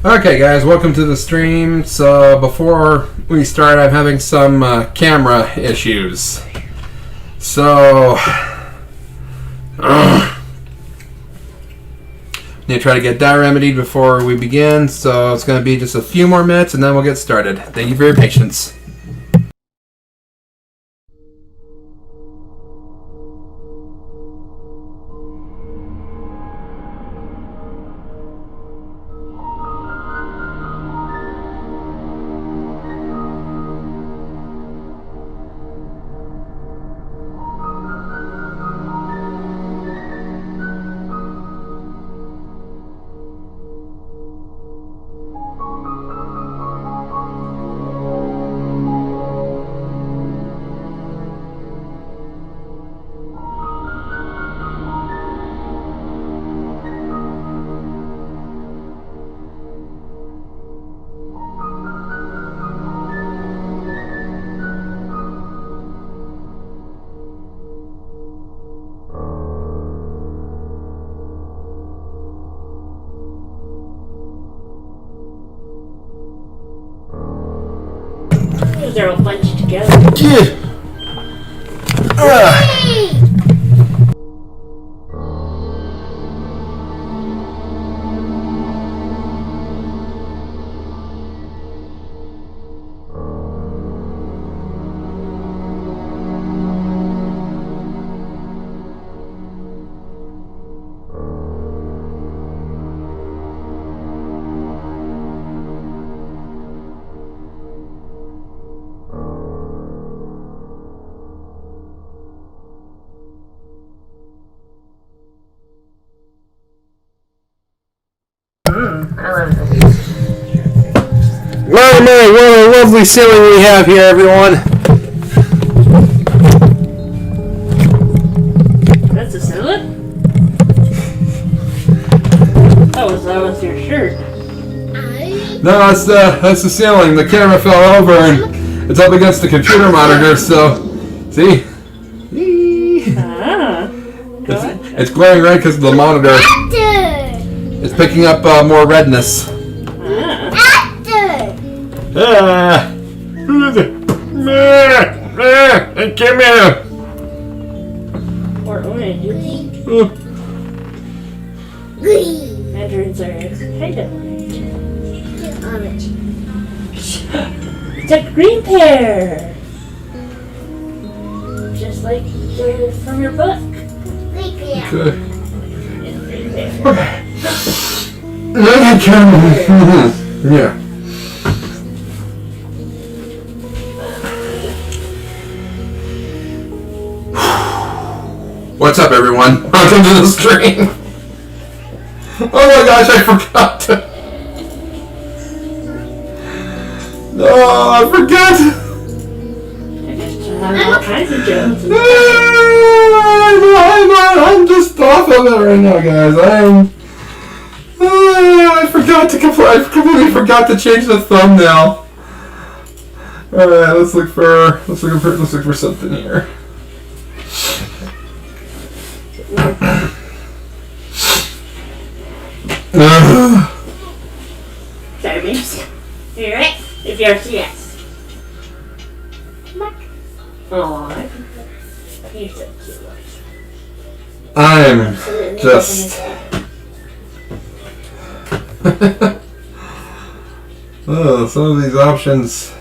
Okay guys, welcome to the stream. So before we start, I'm having some camera issues. So need to try to get that remedied before we begin. So it's going to be just a few more minutes and then we'll get started. Thank you for your patience. They're all bunched together. I love this. Man, what a lovely ceiling we have here, everyone. That's a ceiling? That was your shirt. No, that's the ceiling. The camera fell over and it's up against the computer monitor. So, see, it's glowing red because of the monitor. It's picking up more redness. Come here. Or orange. Mandarins are kind of orange. It's a green pear! Just like from your book. Okay. Yeah. What's up, everyone? Welcome to the stream. Oh my gosh, I forgot to. No, I forgot. All kinds of jokes. I'm just off of it right now, guys. I completely forgot to change the thumbnail. All right, let's look for something here. Sorry, babes. You right? If you're yes. Aww. You're so cute. I'm just. Oh, some of these options.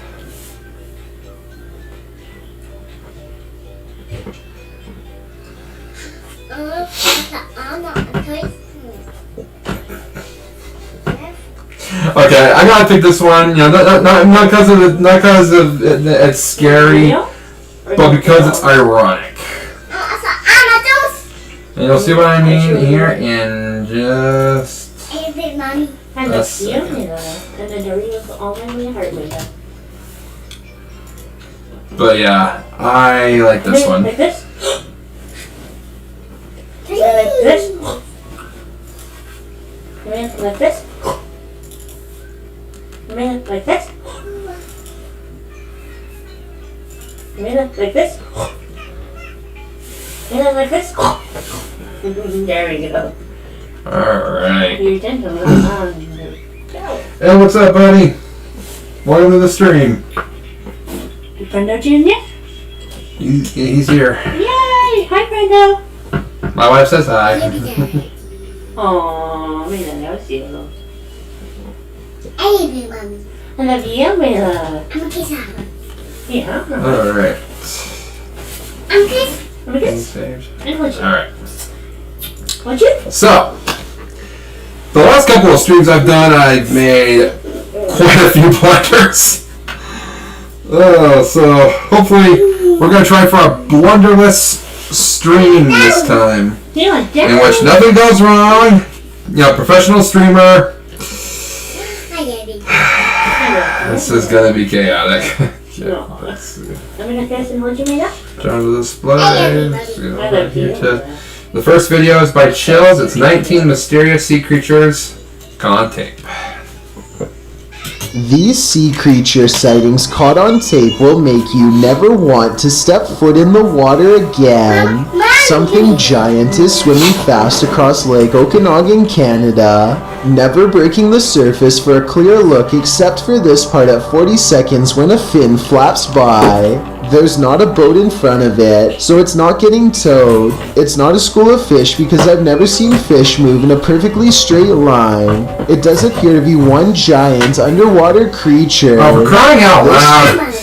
Okay, I gotta pick this one. You know, not because of it's scary, but because it's ironic. And you'll see what I mean here in just. And the feeling and the Doritos all my way heart with them. But yeah, I like this one. Like this? Like this? Like this? Like this? Like this? Like this? There we go. Alright. Your attention was on the go. Hey, what's up, buddy? Welcome to the stream. Brendo Jr.? He's here. Yay! Hi, Brendo. My wife says hi. Aww, Mila loves you. I love you, Mommy. I love you, Mila. I'm a kiss out. Yeah. Alright. I'm kiss. I'm a kiss. And what'd you? Alright. What'd you? So, the last couple of streams I've done, I've made quite a few blunders. So hopefully we're going to try for a blunderless stream this time. Yeah, In which nothing goes wrong. You know, professional streamer. Hi, Daddy. This is going to be chaotic. No. Let's see. I'm gonna kiss and what'd you made up? Turn to display. I love you. The first video is by Chills. It's 19 mysterious sea creatures on tape. These sea creature sightings caught on tape will make you never want to step foot in the water again. Something giant is swimming fast across Lake Okanagan, Canada, never breaking the surface for a clear look except for this part at 40 seconds when a fin flaps by. There's not a boat in front of it, so it's not getting towed. It's not a school of fish because I've never seen fish move in a perfectly straight line. It does appear to be one giant underwater creature. Oh, for crying out loud!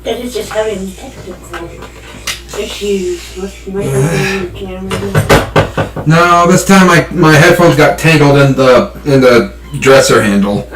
That is just having technical issues with my camera. No, this time my headphones got tangled in the dresser handle.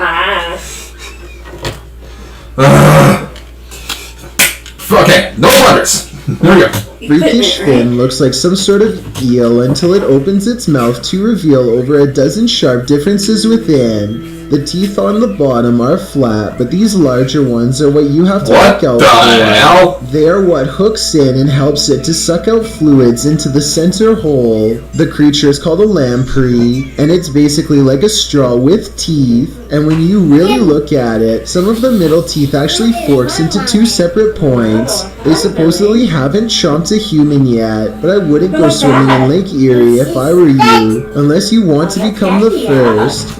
Okay, no blunders. There we go. Freakish fin looks like some sort of eel until it opens its mouth to reveal over a dozen sharp differences within. The teeth on the bottom are flat, but these larger ones are what you have to What look out the for. hell? They are what hooks in and helps it to suck out fluids into the center hole. The creature is called a lamprey, and it's basically like a straw with teeth. And when you really look at it, some of the middle teeth actually forks into two separate points. They supposedly haven't chomped a human yet, but I wouldn't go swimming in Lake Erie if I were you, unless you want to become the first.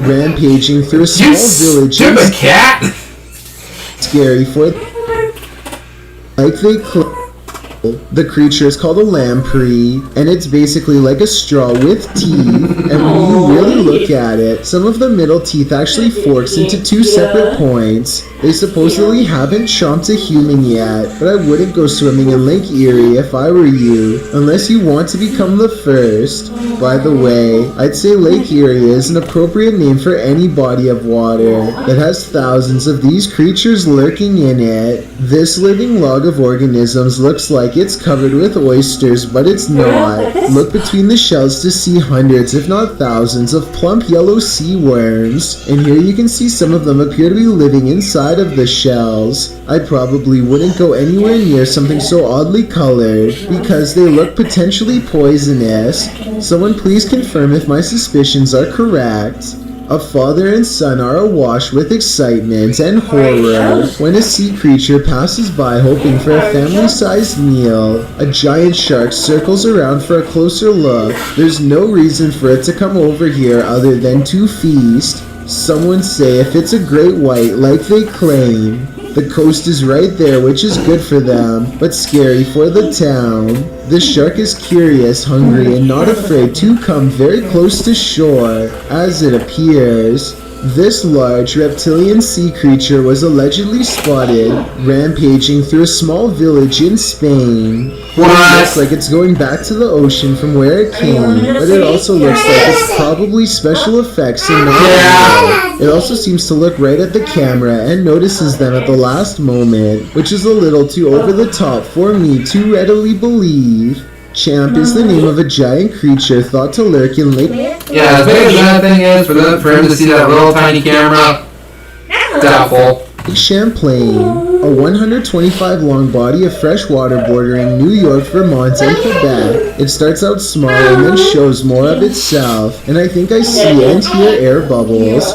Rampaging through a small You village stupid is cat! scary for like they the creature is called a lamprey, and it's basically like a straw with teeth. And when you really look at it, some of the middle teeth actually forks into two separate points. They supposedly haven't chomped a human yet, but I wouldn't go swimming in Lake Erie if I were you, unless you want to become the first. By the way, I'd say Lake Erie is an appropriate name for any body of water that has thousands of these creatures lurking in it. This living log of organisms looks like it's covered with oysters, but it's not. Look between the shells to see hundreds, if not thousands, of plump yellow sea worms, and here you can see some of them appear to be living inside of the shells. I probably wouldn't go anywhere near something so oddly colored, because they look potentially poisonous. Someone please confirm if my suspicions are correct. A father and son are awash with excitement and horror when a sea creature passes by hoping for a family-sized meal. A giant shark circles around for a closer look. There's no reason for it to come over here other than to feast. Someone say if it's a great white like they claim. The coast is right there, which is good for them, but scary for the town. The shark is curious, hungry, and not afraid to come very close to shore, as it appears. This large reptilian sea creature was allegedly spotted rampaging through a small village in Spain. It looks like it's going back to the ocean from where it came, but it also looks like it's probably special effects and not real. It also seems to look right at the camera and notices them at the last moment, which is a little too over the top for me to readily believe. Champ is the name of a giant creature thought to lurk in Lake. Yeah, as big as that thing is, for him to see that little tiny camera, doubtful. Champlain, a 125 long body of fresh water bordering New York, Vermont, and Quebec. It starts out small and then shows more of itself, and I think I see and hear air bubbles.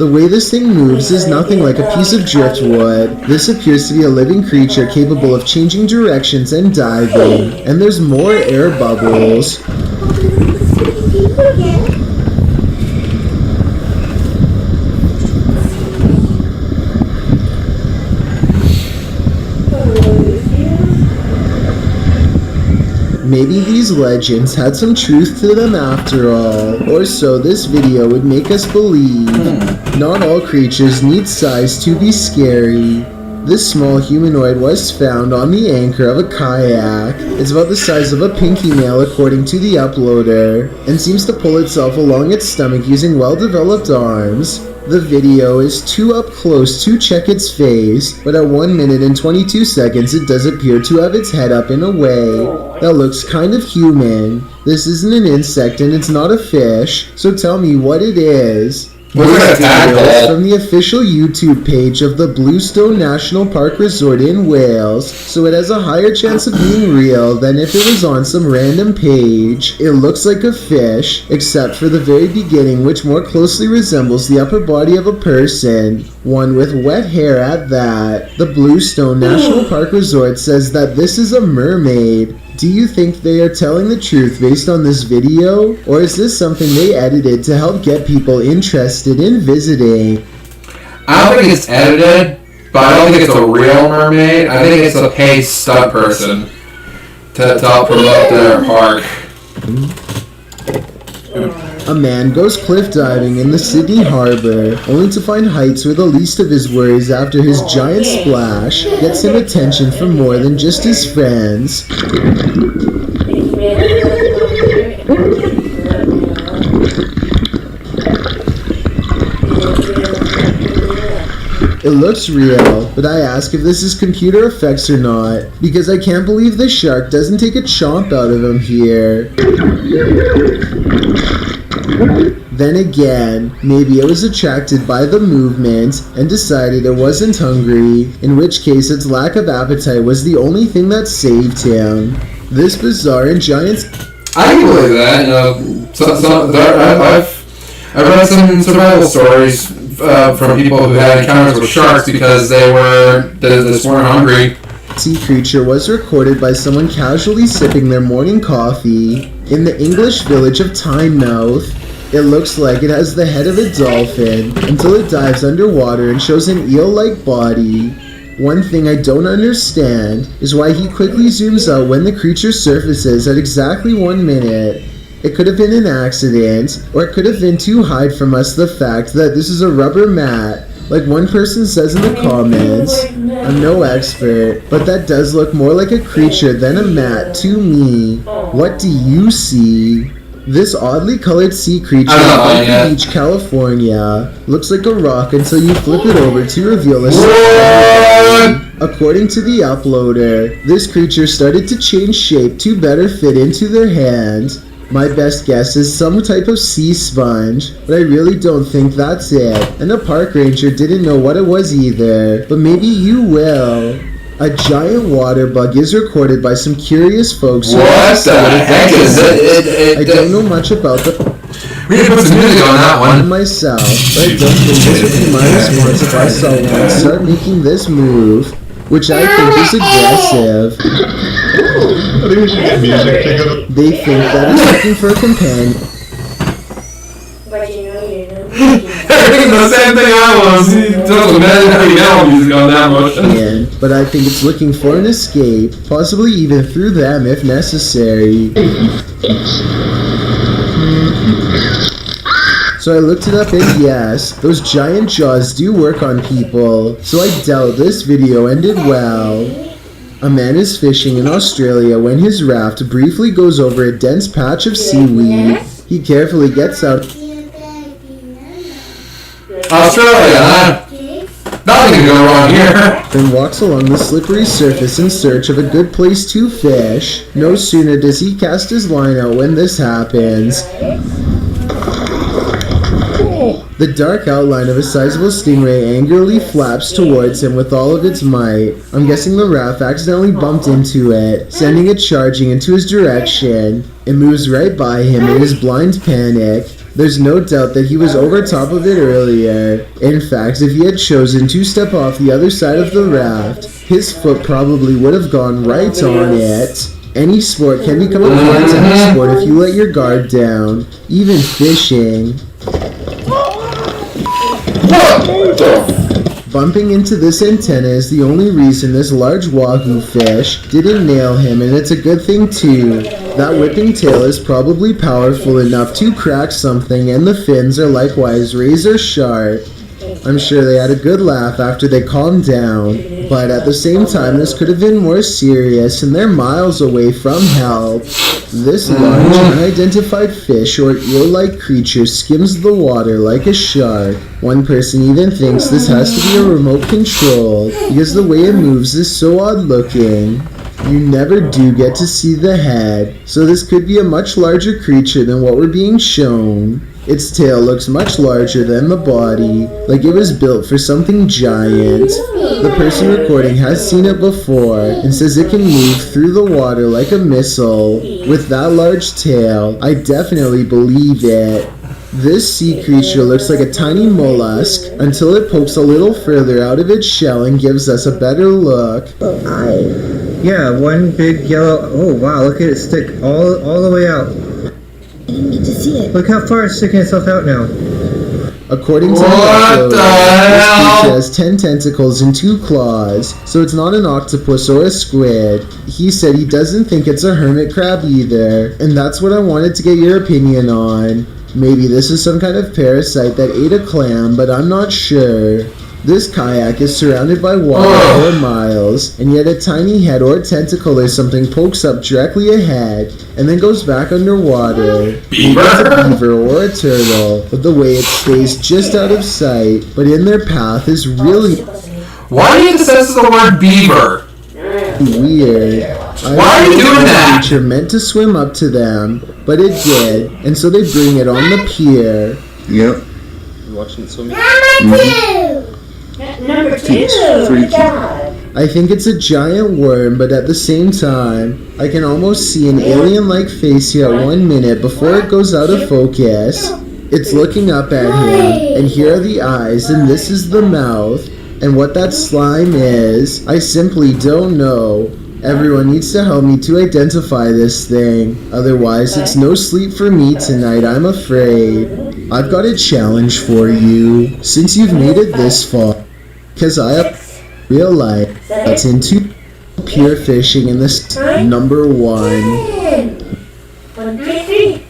The way this thing moves is nothing like a piece of driftwood. This appears to be a living creature capable of changing directions and diving. And there's more air bubbles. Maybe these legends had some truth to them after all, or so this video would make us believe. Not all creatures need size to be scary. This small humanoid was found on the anchor of a kayak. It's about the size of a pinky nail according to the uploader, and seems to pull itself along its stomach using well-developed arms. The video is too up close to check its face, but at 1 minute and 22 seconds it does appear to have its head up in a way that looks kind of human. This isn't an insect and it's not a fish, so tell me what it is. This video is from the official YouTube page of the Bluestone National Park Resort in Wales, so it has a higher chance of being real than if it was on some random page. It looks like a fish, except for the very beginning, which more closely resembles the upper body of a person, one with wet hair at that. The Bluestone National Park Resort says that this is a mermaid. Do you think they are telling the truth based on this video? Or is this something they edited to help get people interested in visiting? I don't think it's edited, but I don't think it's a real mermaid. I think it's a paid stunt person to help promote their park. A man goes cliff diving in the Sydney Harbor, only to find heights were the least of his worries after his giant splash gets him attention from more than just his friends. It looks real, but I ask if this is computer effects or not, because I can't believe the shark doesn't take a chomp out of him here. Then again, maybe it was attracted by the movement and decided it wasn't hungry, in which case its lack of appetite was the only thing that saved him. This bizarre and giant... I can believe that, I've read some survival stories from people who had encounters with sharks because they just weren't hungry. Sea creature was recorded by someone casually sipping their morning coffee in the English village of Tynemouth. It looks like it has the head of a dolphin until it dives underwater and shows an eel-like body. One thing I don't understand is why he quickly zooms out when the creature surfaces at exactly 1 minute. It could have been an accident, or it could have been to hide from us the fact that this is a rubber mat, like one person says in the comments. I'm no expert, but that does look more like a creature than a mat to me. What do you see? This oddly colored sea creature in Beach, California looks like a rock until you flip it over to reveal a skeleton. According to the uploader, this creature started to change shape to better fit into their hand. My best guess is some type of sea sponge, but I really don't think that's it. And the park ranger didn't know what it was either, but maybe you will. A giant water bug is recorded by some curious folks. What the heck is it? I don't know much about the... We need to put some music on that one. Myself, but I don't think this would be my response if I saw one start making this move, which I think is aggressive. They think that it's looking for a companion. But you know. The same thing I was. He does imagine heavy metal music on that motion. But I think it's looking for an escape, possibly even through them if necessary. So I looked it up and yes, those giant jaws do work on people, so I doubt this video ended well. A man is fishing in Australia when his raft briefly goes over a dense patch of seaweed. He carefully gets out. Australia, huh? Nothing can go wrong here. Then walks along the slippery surface in search of a good place to fish. No sooner does he cast his line out when this happens. The dark outline of a sizable stingray angrily flaps towards him with all of its might. I'm guessing the raft accidentally bumped into it, sending it charging into his direction. It moves right by him in his blind panic. There's no doubt that he was over top of it earlier. In fact, if he had chosen to step off the other side of the raft, his foot probably would have gone right on it. Any sport can become a contact sport if you let your guard down, even fishing. Bumping into this antenna is the only reason this large wagyu fish didn't nail him, and it's a good thing too. That whipping tail is probably powerful enough to crack something, and the fins are likewise razor sharp. I'm sure they had a good laugh after they calmed down, but at the same time this could have been more serious, and they're miles away from help. This large, unidentified fish or eel-like creature skims the water like a shark. One person even thinks this has to be a remote control, because the way it moves is so odd-looking. You never do get to see the head, so this could be a much larger creature than what we're being shown. Its tail looks much larger than the body, like it was built for something giant. The person recording has seen it before and says it can move through the water like a missile. With that large tail, I definitely believe it. This sea creature looks like a tiny mollusk until it pokes a little further out of its shell and gives us a better look. Yeah, one big yellow... Oh, wow, look at it stick all the way out. I didn't get to see it. Look how far it's sticking itself out now. According to What the this hell? creature has 10 tentacles and 2 claws, so it's not an octopus or a squid. He said he doesn't think it's a hermit crab either, and that's what I wanted to get your opinion on. Maybe this is some kind of parasite that ate a clam, but I'm not sure. This kayak is surrounded by water for miles, and yet a tiny head or tentacle or something pokes up directly ahead and then goes back underwater. Maybe it's a beaver or a turtle, but the way it stays just out of sight, but in their path is really Why do you sense the word beaver? weird. Why are you doing that? The creature meant to swim up to them, but it did, and so they bring it on the pier. Yep. Number 2. Number 2. Good job. I think it's a giant worm, but at the same time, I can almost see an alien-like face here at 1 minute before it goes out of focus. It's looking up at him, and here are the eyes, and this is the mouth. And what that slime is, I simply don't know. Everyone needs to help me to identify this thing. Otherwise, it's no sleep for me tonight, I'm afraid. I've got a challenge for you. Since you've made it this far, because I have real life that's into pure fishing in this number 1. 1, 2, 3.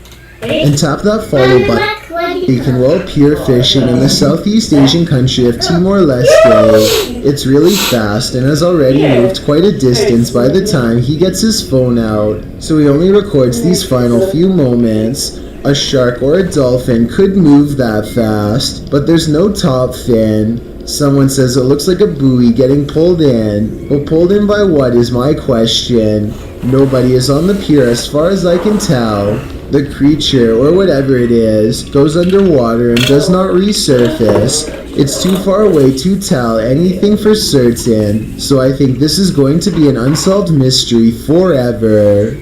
And tap that follow button. You can well pure fishing in the Southeast Asian country of Timor-Leste. It's really fast and has already moved quite a distance by the time he gets his phone out, so he only records these final few moments. A shark or a dolphin could move that fast, but there's no top fin. Someone says it looks like a buoy getting pulled in, but pulled in by what is my question. Nobody is on the pier as far as I can tell. The creature, or whatever it is, goes underwater and does not resurface. It's too far away to tell anything for certain, so I think this is going to be an unsolved mystery forever.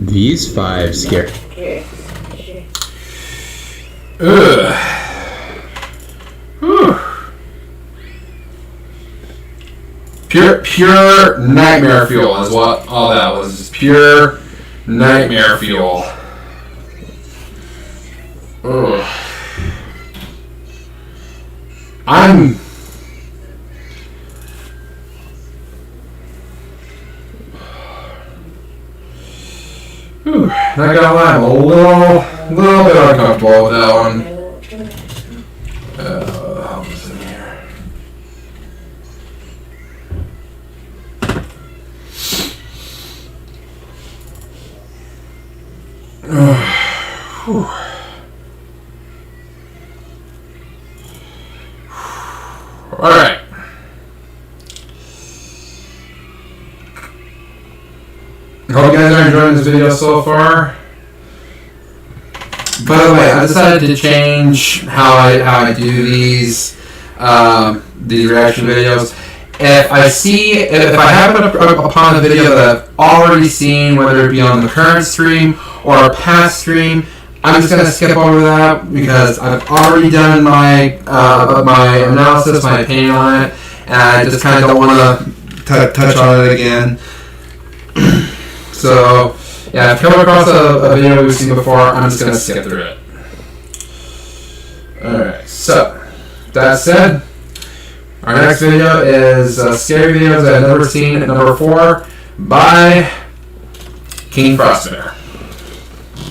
These 5 scare. Ugh. Whew. Pure nightmare fuel is what all that was. Just pure nightmare fuel. Ugh. Not gonna lie, I'm a little bit uncomfortable with that one. How was it here? Whew. Alright. Hope you guys are enjoying this video so far. By the way, I decided to change how I do these reaction videos. If I happen upon a video that I've already seen, whether it be on the current stream or a past stream, I'm just gonna skip over that because I've already done my my analysis, my opinion on it, and I just kind of don't want to touch on it again. So, yeah, I've come across a video we've seen before. I'm just gonna skip through it. Alright, so that said, our next video is scary videos I've never seen at number 4 by King Frostbear.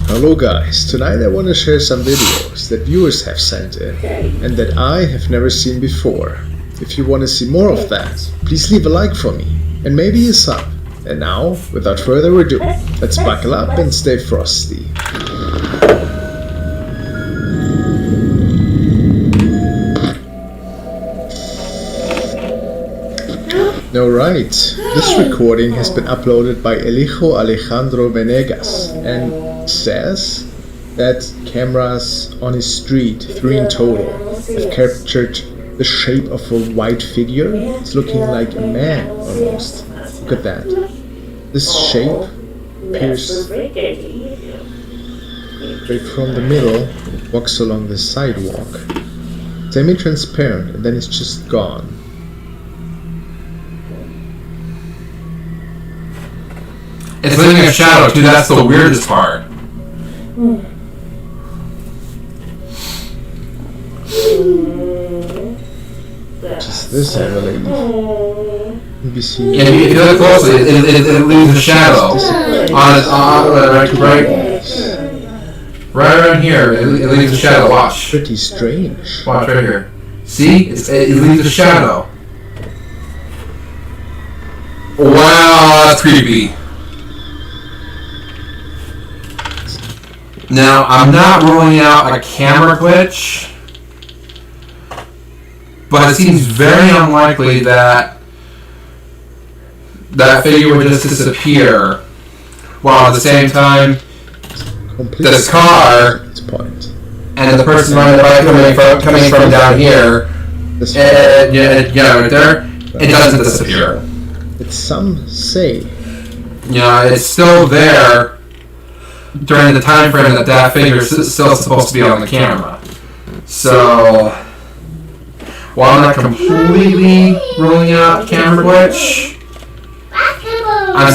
Hello guys, tonight I want to share some videos that viewers have sent in and that I have never seen before. If you want to see more of that, please leave a like for me and maybe a sub. And now, without further ado, let's buckle up and stay frosty. Alright, this recording has been uploaded by Elijo Alejandro Venegas and says that cameras on his street, 3 in total, have captured the shape of a white figure. It's looking like a man almost. Look at that. This shape appears straight from the middle, walks along the sidewalk. Semi-transparent, and then it's just gone. It's leaving a shadow too, that's the weirdest part. Just this, I believe. Can be seen. And if you look closely, it leaves a shadow on right around here. It leaves a shadow. Watch. Pretty strange. Watch right here. See? It leaves a shadow. Wow, that's creepy. Now, I'm not ruling out a camera glitch, but it seems very unlikely that that figure would just disappear, while at the same time, this car and the person riding the bike coming from down here, right there, it doesn't disappear. It's some say. It's still there during the time frame that figure is still supposed to be on the camera. So, while I'm not completely ruling out camera glitch, I'm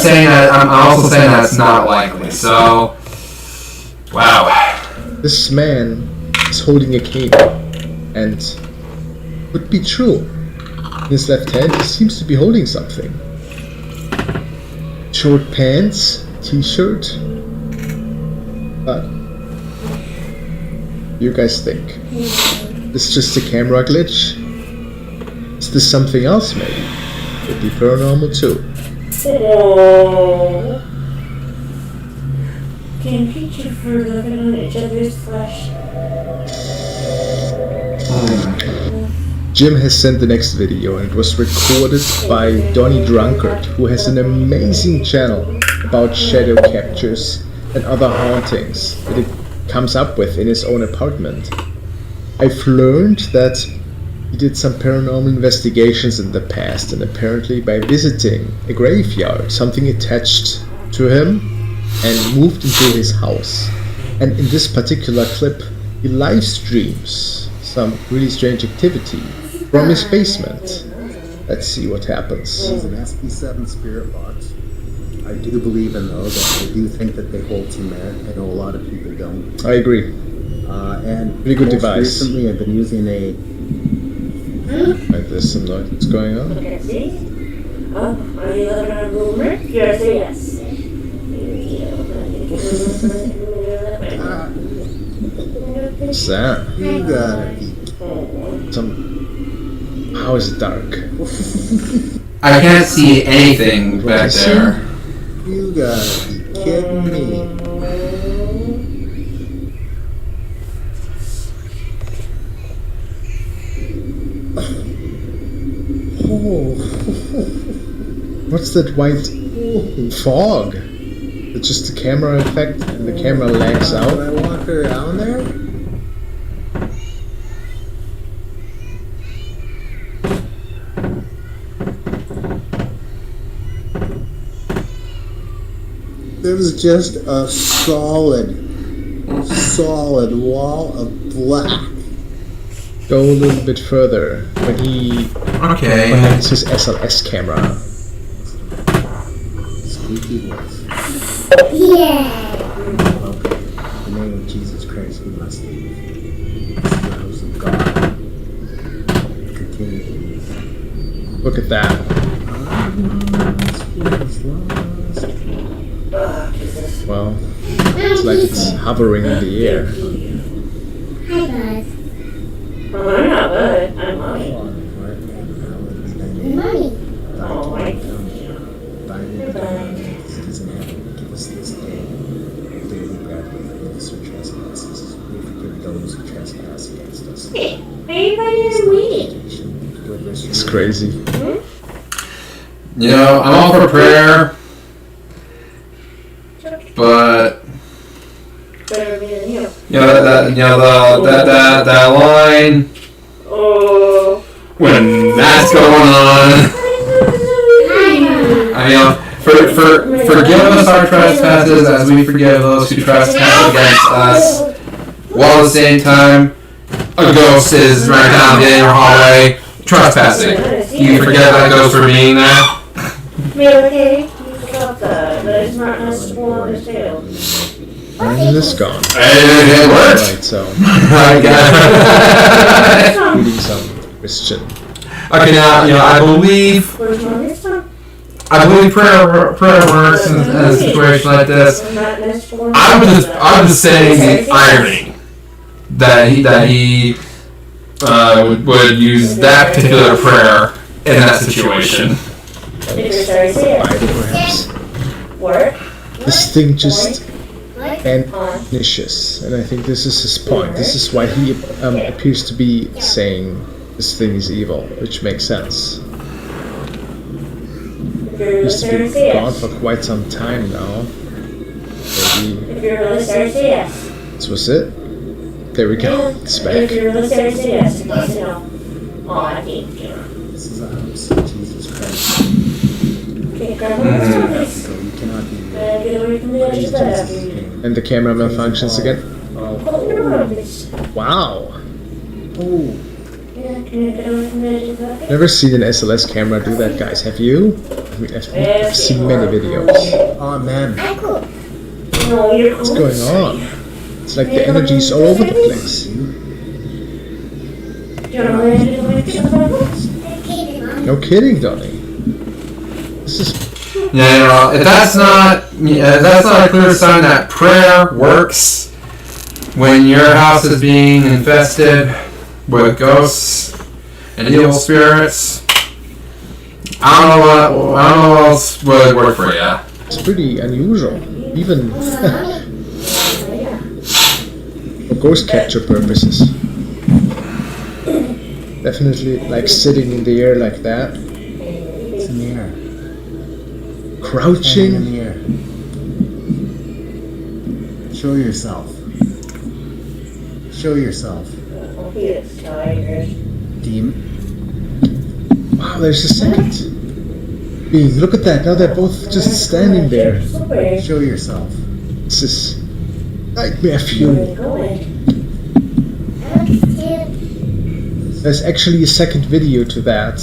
also saying that it's not likely. So, wow. This man is holding a cane, and would be true. In his left hand, he seems to be holding something. Short pants, t-shirt. But you guys think? This is just a camera glitch? Is this something else maybe? Could be paranormal too. Can picture for looking on each other's flesh. Jim has sent the next video and it was recorded by Donnie Drunkard, who has an amazing channel about shadow captures and other hauntings that it comes up with in his own apartment. I've learned that he did some paranormal investigations in the past, and apparently by visiting a graveyard, something attached to him and moved into his house. And in this particular clip, he live streams some really strange activity from his basement. Let's see what happens. There's an SP7 spirit box. I do believe in those. I do think that they hold some merit. I know a lot of people don't. I agree. And pretty good device. Recently, I've been using a. There's some noise. What's going on? Are you living on a rumor? Yes, yes. What's that? You gotta be. How is it dark? I can't see anything back there. You gotta be kidding me. Oh. What's that white fog? It's just a camera effect and the camera lags out. When I walk around there? There was just a solid solid wall of black. Go a little bit further when he Okay. connects his SLS camera. Squeaky voice. Yeah. Okay. In the name of Jesus Christ, we must leave. This is the house of God. Continue to leave. Look at that. Well, it's like it's hovering in the air. Hi, Buzz. Oh, I'm not good. I'm mommy. Mommy. Oh, I Give us this day daily bread, forgive us our trespasses. We forgive those who trespass against us. Everybody is waiting. Deliver us from It's crazy. You know, I'm all for prayer, but Better me than you. you know that line Oh. when that's going on. I mean, forgive us our trespasses as we forgive those who trespass against us. While at the same time, a ghost is right down in your hallway trespassing. You forget that ghost for being there. Okay, you forgot that, but it's not nice to pull on his tail. And it's gone. It worked. Right, so I got it. reading some Christian. Okay, now I believe Where's my next time? prayer works in a situation like this. Not nice for I'm just saying the irony that he would use that particular prayer in that situation. If you're sorry, say it. Bible, perhaps. Work. This thing just What? vanishes, and I think this is his point. This is why he appears to be saying this thing is evil, which makes sense. If you're really Used to sorry, be say gone yes. for quite some time now. Maybe If you're really sorry, say yes. this was it. There we go. It's If back. you're really sorry, say yes. If not, say no. Oh, I hate you. This is a house of Jesus Christ. Okay, grab one of those So you cannot be get away from the edge of that after you. And the camera malfunctions again. Close your door, please. Wow. Oh, Yeah, can you get away from the edge of that? Never seen an SLS camera do that, guys. Have you? I mean, I've seen many videos. oh man. No, you're What's going on? It's like the energy's all over the place. Do you want to do the picture of my books? Okay, Mom. No kidding, Donnie. This is Yeah, if that's not a clear sign that prayer works when your house is being infested with ghosts and evil spirits, I don't know what else would work for you. it's pretty unusual, even for ghost capture purposes. Definitely, like sitting in the air like that, It's in the air. Hanging in crouching. the air. Show yourself. Show yourself. Oh, he is tired. Demon. Wow, there's a second being. Look at that. Now they're both just standing there. Where Show yourself. This is nightmare are fuel. you going? There's actually a second video to that,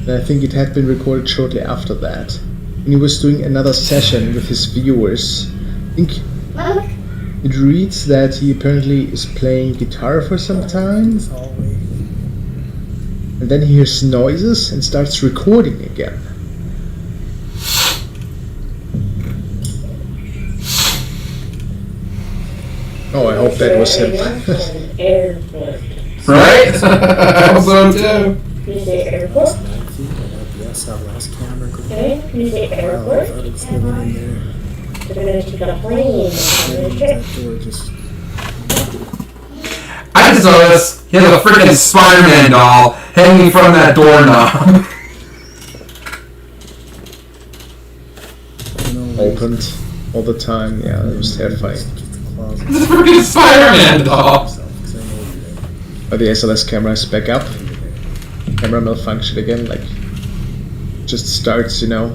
and I think it had been recorded shortly after that. And he was doing another session with his viewers. I think it reads that he apparently is playing guitar for some time, and then he hears noises and starts recording again. Oh, I hope that was him. Airport. Right? I hope so too. Can you say airport? Yes, that last camera. Okay. Can you say Wow, I airport? thought it was living in there. They're gonna take a plane. And a trip. That door just. I just noticed he has a freaking Spider-Man doll hanging from that doorknob. Opened all the time. Yeah, it was terrifying. Closet. It's a freaking Spider-Man doll. Oh, the SLS camera is back up. Camera malfunction again, like just starts, not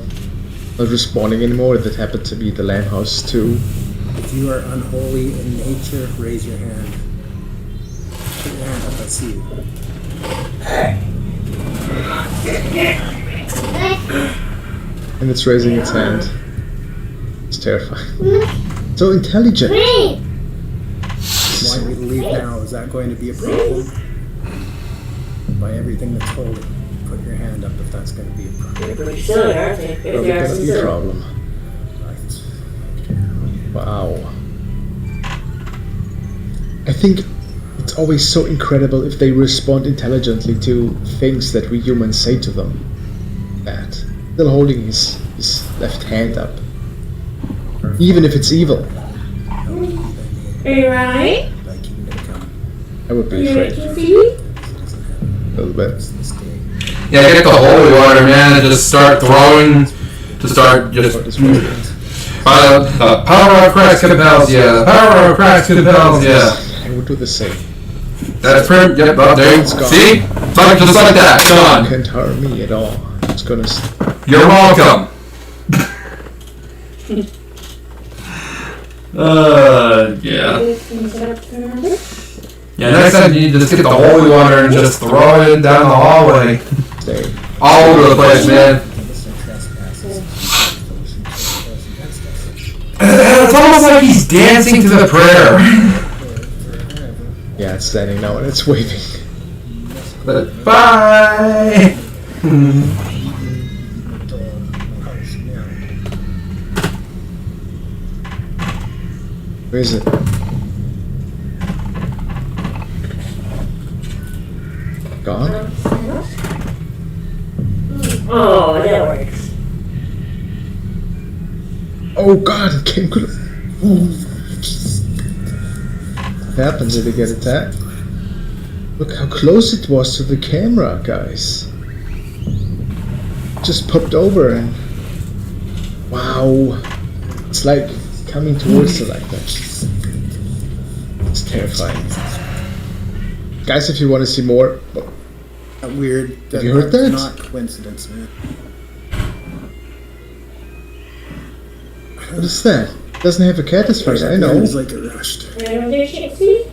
responding anymore. That happened to be the Lamb House too. If you are unholy in nature, raise your hand. Put your hand up, I see you. And it's raising its hand. It's terrifying. So intelligent. Green. Want me to leave now? Is that going to be a problem? By everything that's holy, put your hand up if that's going to be a problem. They're pretty silly, aren't they? If Probably they are gonna be a silly. problem. Right. Wow. I think it's always so incredible if they respond intelligently to things that we humans say to them. That. Still holding his left hand up. Even if it's evil. Are you right? Thy kingdom come. I would Are be you right, afraid. Casey? A little bit. This day. Yeah, get the holy water, man, and just start throwing. To start just. What is wrong? The power of Christ compels you. The power of Christ compels you. I would do the same. That's pretty. Yep, up there. It's gone. See? Just like that. Gone. Can't harm me at all. It's gonna. You're welcome. Yeah. Yeah, next time you just get the holy water and just throw it down the hallway. Stay. All over the place, man. It's almost like he's dancing to the prayer. Yeah, it's standing now and it's waving. But bye. Where is it? Gone? Oh, that works. Oh god, it came close. What happens if they get attacked? Look how close it was to the camera, guys. Just popped over and... Wow. It's like coming towards it like that. It's terrifying. Guys, if you want to see more... Weird. Have you heard that? Not coincidence, man. What is that? It doesn't have a cat as far as I know. It's like it rushed. Right over there, Casey?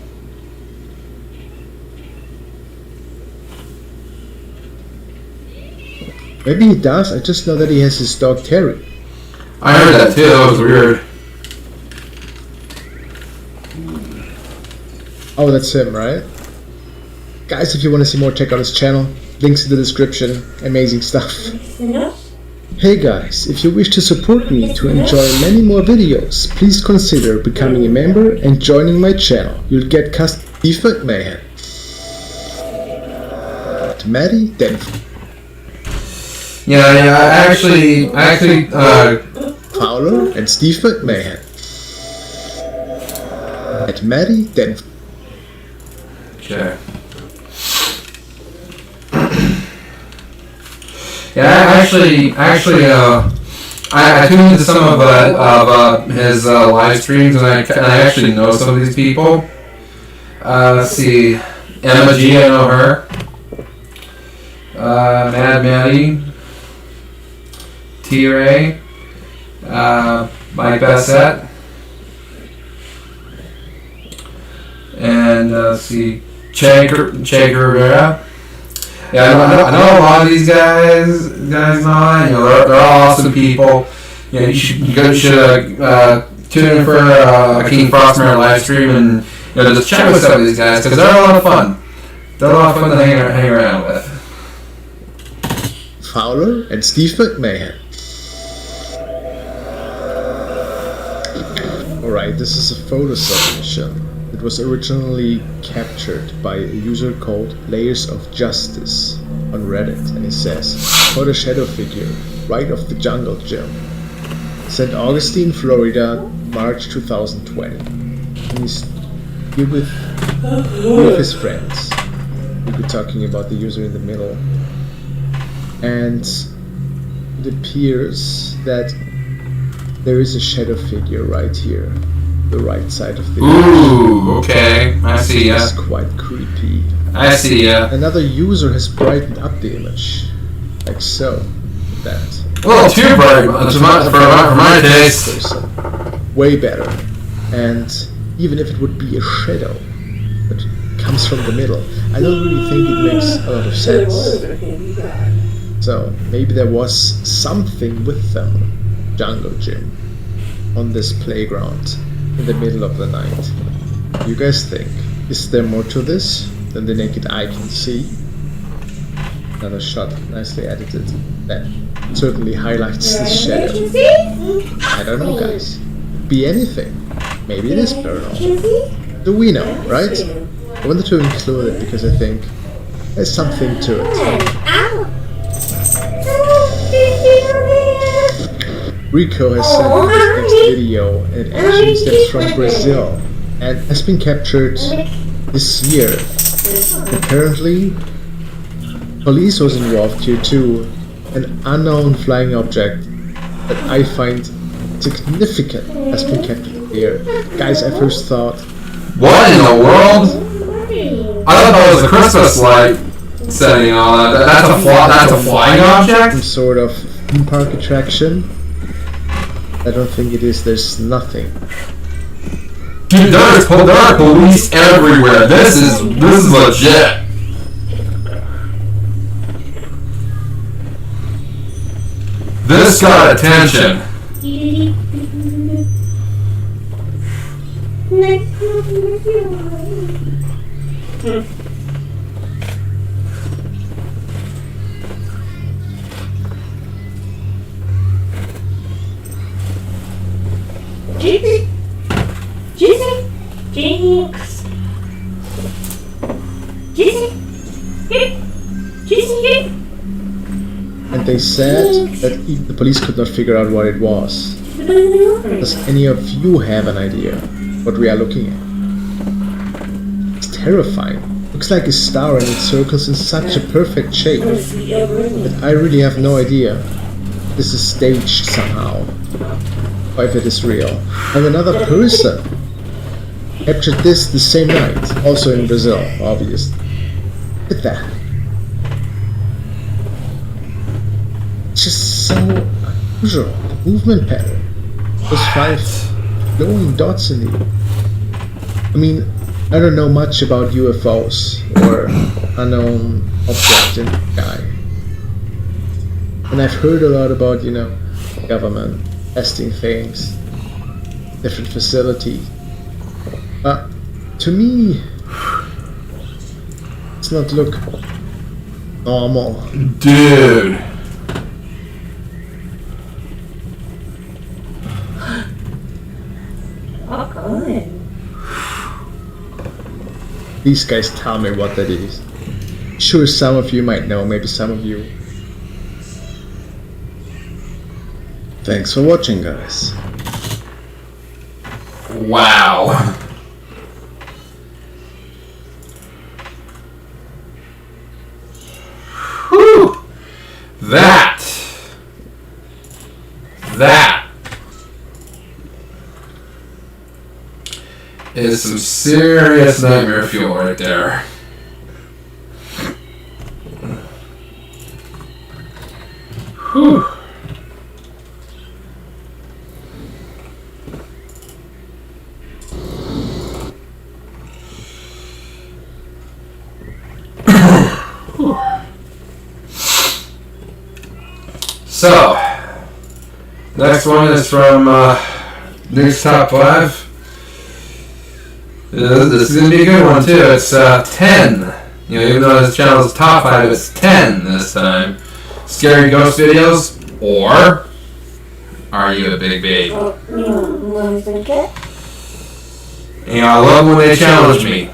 Maybe he does, I just know that he has his dog Terry. I heard that too. That was weird. Oh, that's him, right? Guys, if you want to see more, check out his channel. Links in the description. Amazing stuff. Enough? Hey guys, if you wish to support me to enjoy many more videos, please consider becoming a member and joining my channel. You'll get custom Steve Mayhem. To Maddie, then Yeah, I actually, Fowler and Steve Mayhem. At Maddie, then Okay. Yeah, I tuned into some of his live streams, and I actually know some of these people. Let's see, Emma G, I know her. Mad Maddie, T-Ray, Mike Bassett, and let's see, Che Guevara. Yeah, I know a lot of these guys and all. You know, they're all awesome people. You know, you should tune in for a King Frostmare live stream and just chat with some of these guys because they're a lot of fun. They're a lot of fun to hang around with. Fowler and Steve Mayhem. Alright, this is a photo submission. It was originally captured by a user called Layers of Justice on Reddit, and he says, for the shadow figure, right off the jungle gym. St. Augustine, Florida, March 2020. And he's here with his friends. We'll be talking about the user in the middle. And it appears that there is a shadow figure right here. The right side of the image. Ooh, okay. I see ya. It's quite creepy. I see ya. Another user has brightened up the image. Like so. That. A little too bright for my taste. Person. Way better. And even if it would be a shadow that comes from the middle, I don't really think it makes a lot of sense. So maybe there was something with them, Jungle Jim, on this playground in the middle of the night. You guys think? Is there more to this than the naked eye can see? Another shot, nicely edited. That certainly highlights the shadow. I don't know, guys. Be anything. Maybe it is paranormal. Do we know, right? I wanted to include it because I think there's something to it. Rico has sent me this next video, and it actually stems from Brazil and has been captured this year. Apparently, police was involved here too. An unknown flying object that I find significant has been captured here. Guys, I first thought, what in the world? I thought that was a Christmas light setting on that. That's a flying object? some sort of theme park attraction. I don't think it is. There's nothing. Dude, there are police everywhere. This is legit. This got attention. Jinx. And they said that the police could not figure out what it was. Does any of you have an idea what we are looking at? It's terrifying. Looks like a star and it circles in such a perfect shape that I really have no idea if this is staged somehow, or if it is real. And another person captured this the same night, also in Brazil, obviously. Look at that. It's just so unusual. The movement pattern. Those 5 glowing dots in the air. I mean, I don't know much about UFOs or unknown objects in the sky. And I've heard a lot about, government testing things, different facilities. But to me, it's not look normal. Dude. These guys tell me what that is. Sure, some of you might know, maybe some of you. Thanks for watching, guys. Wow. Whew. That is some serious nightmare fuel right there. Whew. So, next one is from Nick's Top 5. This is going to be a good one too. It's 10. Even though this channel is Top 5, it's 10 this time. Scary ghost videos, or are you a big babe? I love when they challenge me,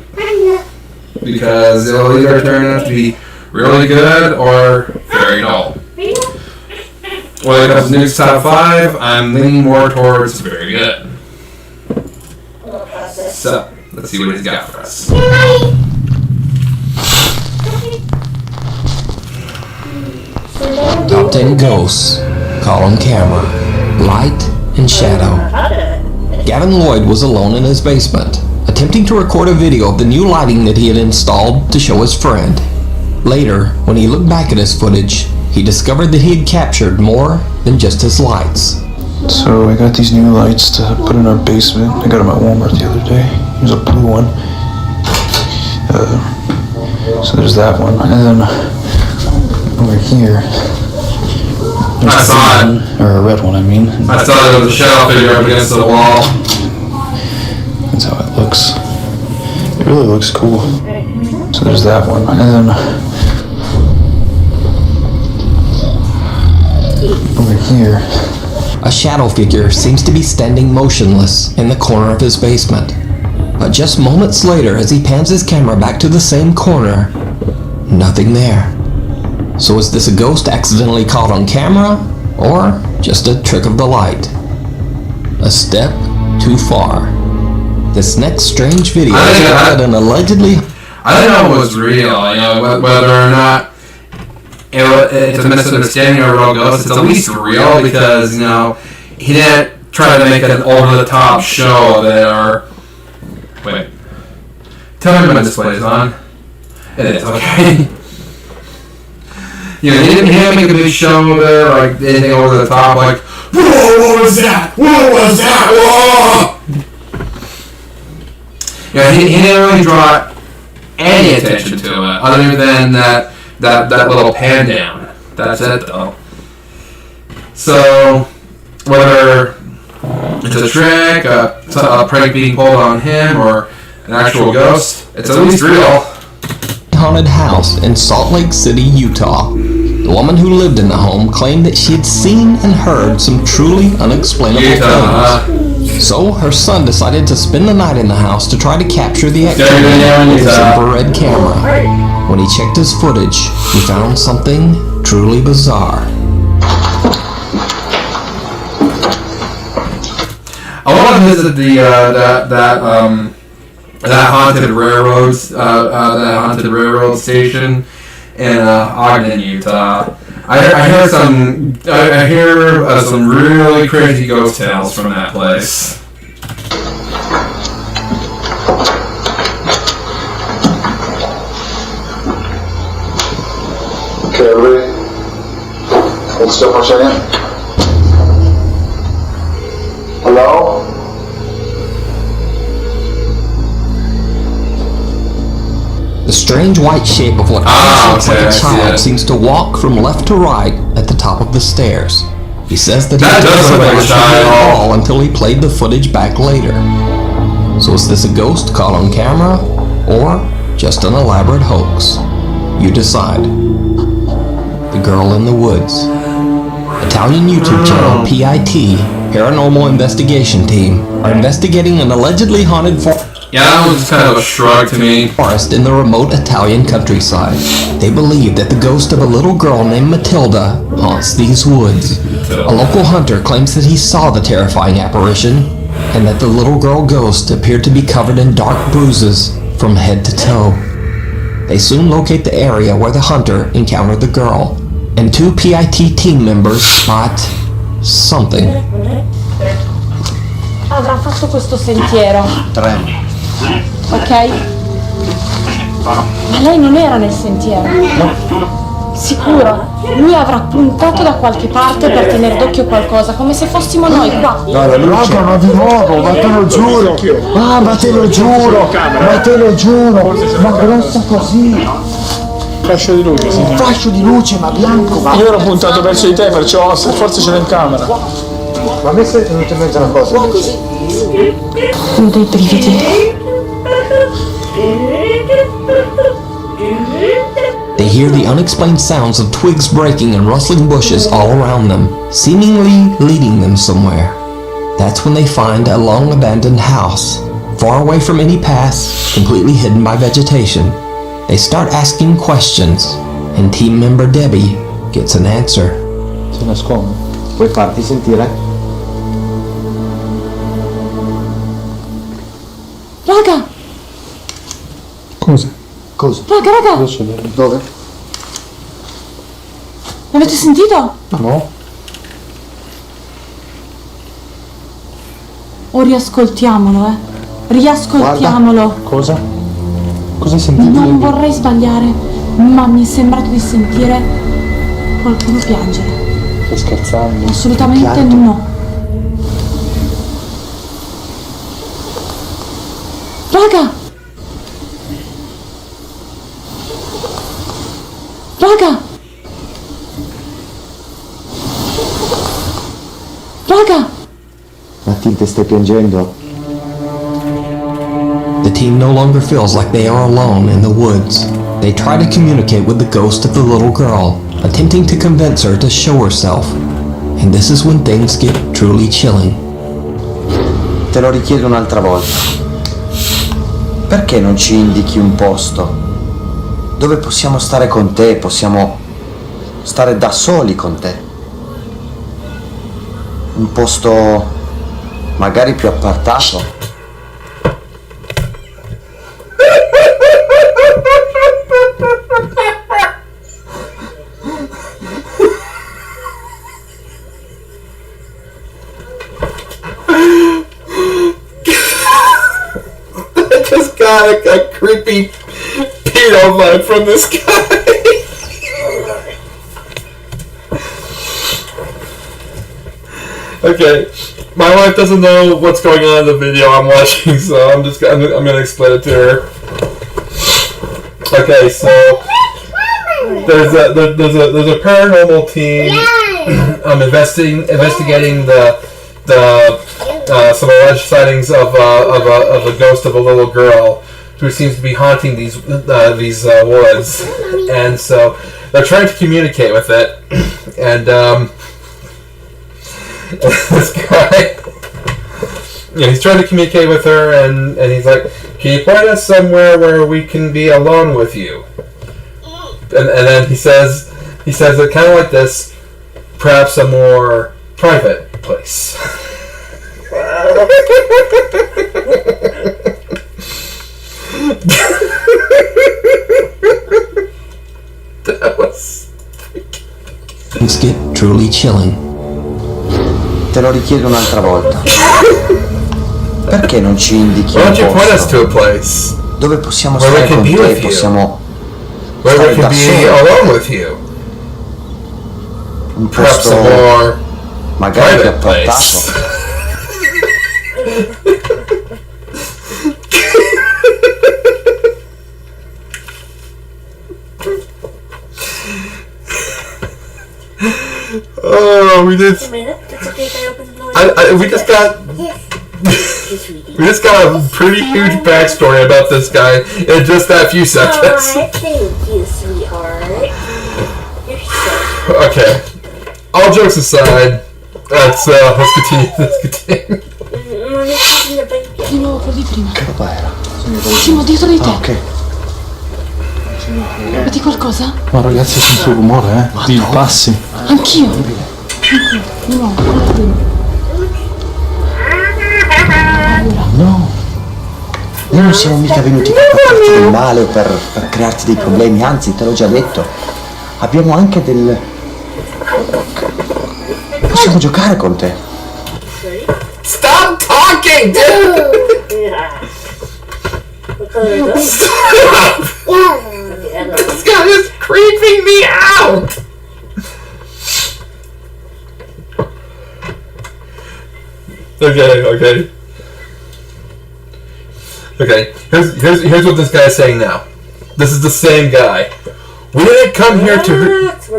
because it'll either turn out to be really good or very dull. When it comes to Nick's Top 5, I'm leaning more towards very good. So, let's see what he's got for us. Top 10 ghosts. Call on camera. Light and shadow. Gavin Lloyd was alone in his basement, attempting to record a video of the new lighting that he had installed to show his friend. Later, when he looked back at his footage, he discovered that he had captured more than just his lights. So I got these new lights to put in our basement. I got them at Walmart the other day. Here's a blue one. So there's that one. And then over here, there's I saw it. or a red one, I mean. I saw it with the shadow figure up against the wall. That's how it looks. It really looks cool. So there's that one. And then over here, A shadow figure seems to be standing motionless in the corner of his basement. But just moments later, as he pans his camera back to the same corner, nothing there. So is this a ghost accidentally caught on camera, or just a trick of the light? A step too far. This next strange video is about an allegedly... I don't know if it was real, you know, whether or not it's a misunderstanding or a real ghost. It's at least real because, you know, he didn't try to make an over-the-top show of it or... Wait. Tell me when my display is on. It is, okay. You know, he didn't make a big show of it, like anything over the top, like, whoa, what was that? What was that? Whoa! Yeah, he didn't really draw any attention to it, other than that little pan down. That's it, though. So, whether it's a trick, a prank being pulled on him, or an actual ghost, it's at least real. Haunted house in Salt Lake City, Utah. The woman who lived in the home claimed that she had seen and heard some truly unexplainable things. So her son decided to spend the night in the house to try to capture the activity with his infrared camera. When he checked his footage, he found something truly bizarre. I want to visit that haunted railroad station in Ogden, Utah. I hear some really crazy ghost tales from that place. Okay, everybody. Hold still for a second. Hello? The strange white shape of what looks like a child seems to walk from left to right at the top of the stairs. He says that he doesn't remember at all until he played the footage back later. So is this a ghost caught on camera, or just an elaborate hoax? You decide. The Girl in the Woods. Italian YouTube channel PIT, Paranormal Investigation Team, are investigating an allegedly haunted Yeah, that was kind of a shrug to me. Forest in the remote Italian countryside. They believe that the ghost of a little girl named Matilda haunts these woods. A local hunter claims that he saw the terrifying apparition, and that the little girl ghost appeared to be covered in dark bruises from head to toe. They soon locate the area where the hunter encountered the girl, and two PIT team members spot something. Avrà fatto questo sentiero. Ok? Ma lei non era nel sentiero. Sicuro. Lui avrà puntato da qualche parte per tenere d'occhio qualcosa, come se fossimo noi qua. Raga, ma di nuovo, ma te lo giuro. Ah, ma te lo giuro. Ma te lo giuro. Ma grossa così. fascio di luce, sì. Un fascio di luce, ma bianco. Ma io ero puntato verso di te, perciò forse ce l'ho in camera. Ma a me è venuta in mente una cosa. Così. Ho dei brividi. They hear the unexplained sounds of twigs breaking and rustling bushes all around them, seemingly leading them somewhere. That's when they find a long-abandoned house, far away from any paths, completely hidden by vegetation. They start asking questions, and team member Debbie gets an answer. Si nasconde. Puoi farti sentire? Raga! Cosa? Cosa? Raga! Dove? L'avete sentito? No. O riascoltiamolo, Riascoltiamolo. Guarda. Cosa? Cosa hai sentito? Non vorrei sbagliare, ma mi è sembrato di sentire qualcuno piangere. Stai scherzando? Assolutamente Pianto? no. Raga! Raga! Raga! Matilde, stai piangendo? The team no longer feels like they are alone in the woods. They try to communicate with the ghost of the little girl, attempting to convince her to show herself. And this is when things get truly chilling. Te lo richiedo un'altra volta. Perché non ci indichi un posto dove possiamo stare con te, possiamo stare da soli con te? Un posto magari più appartato. Got a creepy pedo vibe from this guy. Okay, my wife doesn't know what's going on in the video I'm watching, so I'm gonna explain it to her. Okay, so there's a paranormal team investigating some alleged sightings of a ghost of a little girl who seems to be haunting these woods, and so they're trying to communicate with it, and this guy, he's trying to communicate with her, and he's like, "Can you point us somewhere where we can be alone with you?" And then he says it kind of like this, perhaps a more private place. That was... Things get truly chilling. Te lo richiedo un'altra volta. Perché non ci indichi Why un don't you point us posto to a place dove possiamo where we stare can con be te, with you, possiamo where we stare can da be soli? alone with you? Un Perhaps a posto more magari più private place. appartato. Oh, we just... Wait a minute. It's okay if I open the door. we just got... We just got a pretty huge backstory about this guy in just that few seconds. Alright, thank you, sweetheart. You're so... Okay. All jokes aside, let's continue. Di nuovo quelli prima. Che roba era? Simo, dietro di te. Ah, ok. Vedi qualcosa? Ma ragazzi, sento il rumore, di passi. Anch'io. Di nuovo, quello prima. No. Noi non siamo mica venuti per portarti del male o per crearti dei problemi, anzi, te l'ho già detto. Abbiamo anche del... Possiamo giocare con te. Stop talking, dude! Stop! This guy is creeping me out! Okay. Here's what this guy is saying now. This is the same guy. We didn't come here to hurt.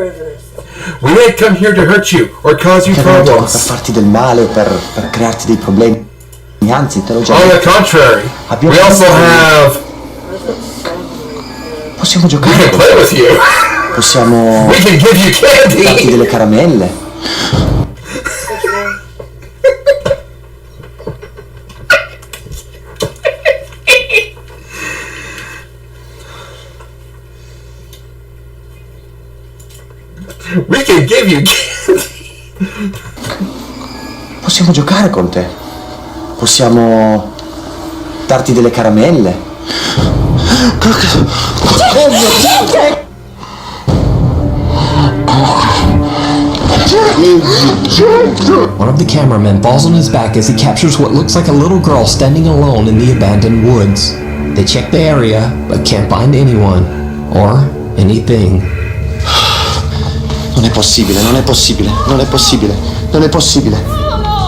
We didn't come here to hurt you or cause you problems. Per farti del male o per crearti dei problemi. Anzi, te l'ho già On detto. the contrary, we also have. Possiamo We giocare can con play te. with you. Possiamo We can give you darti candy. delle caramelle. We can give you candy. Possiamo giocare con te. Possiamo darti delle caramelle. One of the cameramen falls on his back as he captures what looks like a little girl standing alone in the abandoned woods. They check the area, but can't find anyone or anything. Non è possibile, non è possibile, non è possibile, non è possibile.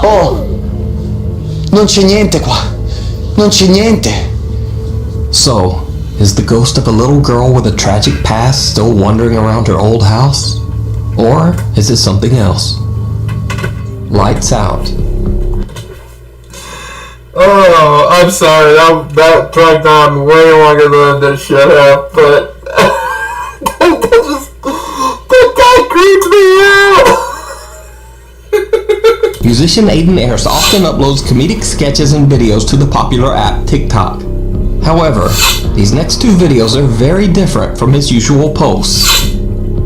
Oh! Non c'è niente qua. Non c'è niente. So, is the ghost of a little girl with a tragic past still wandering around her old house? Or is it something else? Lights out. Oh, I'm sorry. That dragged on way longer than this should have, but that guy creeps me out. Musician Aiden Ayers often uploads comedic sketches and videos to the popular app TikTok. However, these next two videos are very different from his usual posts.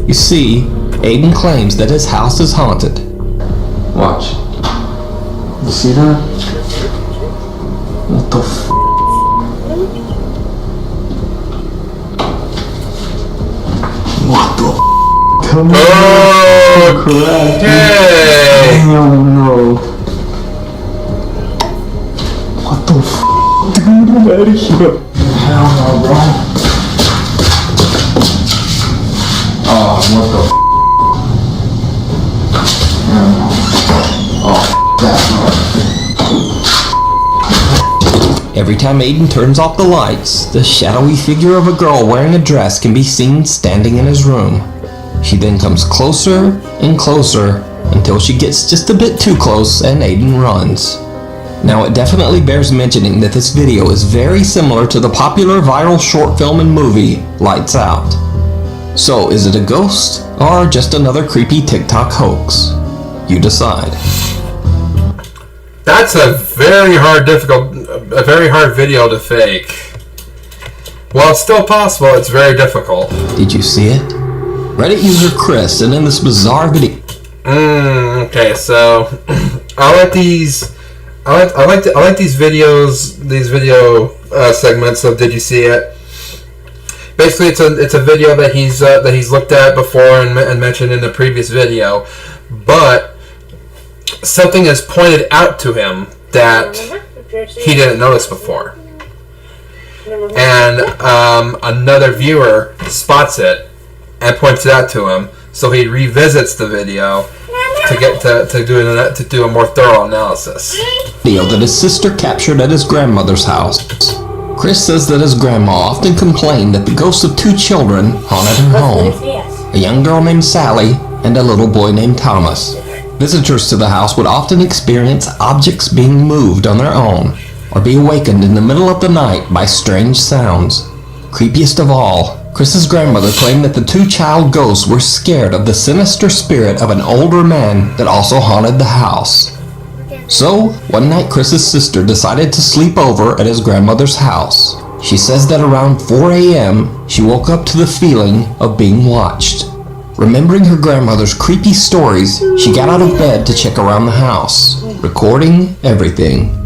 You see, Aiden claims that his house is haunted. Watch. You see that? What the f? What the f? Come on. Oh, Correct. hey. Oh no. What the f? Dude, I'm out of here. Hell no, bro. Oh, what the f? Oh, that. Every time Aiden turns off the lights, the shadowy figure of a girl wearing a dress can be seen standing in his room. She then comes closer and closer until she gets just a bit too close and Aiden runs. Now it definitely bears mentioning that this video is very similar to the popular viral short film and movie, Lights Out. So is it a ghost or just another creepy TikTok hoax? You decide. That's a very hard video to fake. While it's still possible, it's very difficult. Did you see it? Reddit user Chris sent in this bizarre video. Okay, so I like these. I like these videos. These video segments of Did You See It? Basically, it's a video that he's looked at before and mentioned in the previous video, but something is pointed out to him that he didn't notice before, and another viewer spots it and points it out to him. So he revisits the video to do a more thorough analysis. Video that his sister captured at his grandmother's house. Chris says that his grandma often complained that the ghosts of two children haunted her home, a young girl named Sally and a little boy named Thomas. Visitors to the house would often experience objects being moved on their own or be awakened in the middle of the night by strange sounds. Creepiest of all, Chris's grandmother claimed that the two child ghosts were scared of the sinister spirit of an older man that also haunted the house. So, one night Chris's sister decided to sleep over at his grandmother's house. She says that around 4 a.m., she woke up to the feeling of being watched. Remembering her grandmother's creepy stories, she got out of bed to check around the house, recording everything.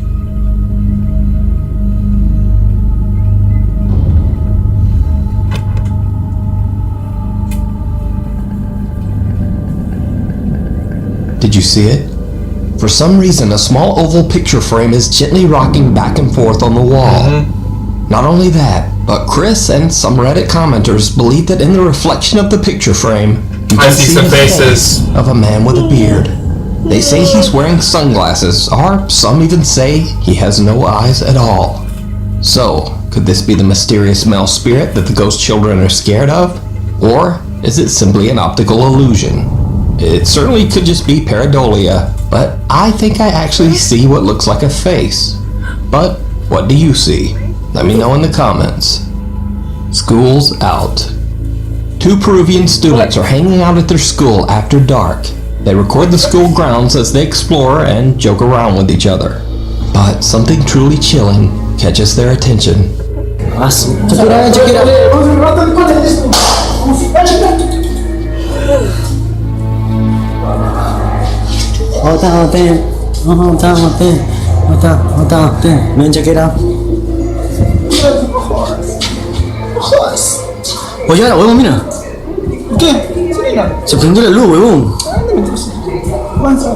Did you see it? For some reason, a small oval picture frame is gently rocking back and forth on the wall. Not only that, but Chris and some Reddit commenters believe that in the reflection of the picture frame, you can see the face of a man with a beard. They say he's wearing sunglasses, or some even say he has no eyes at all. So, could this be the mysterious male spirit that the ghost children are scared of? Or is it simply an optical illusion? It certainly could just be pareidolia, but I think I actually see what looks like a face. But what do you see? Let me know in the comments. School's out. Two Peruvian students are hanging out at their school after dark. They record the school grounds as they explore and joke around with each other. But something truly chilling catches their attention. Man, check it out. Oye, ahora, huevón, mira. ¿Qué? Se prendió la luz, huevón.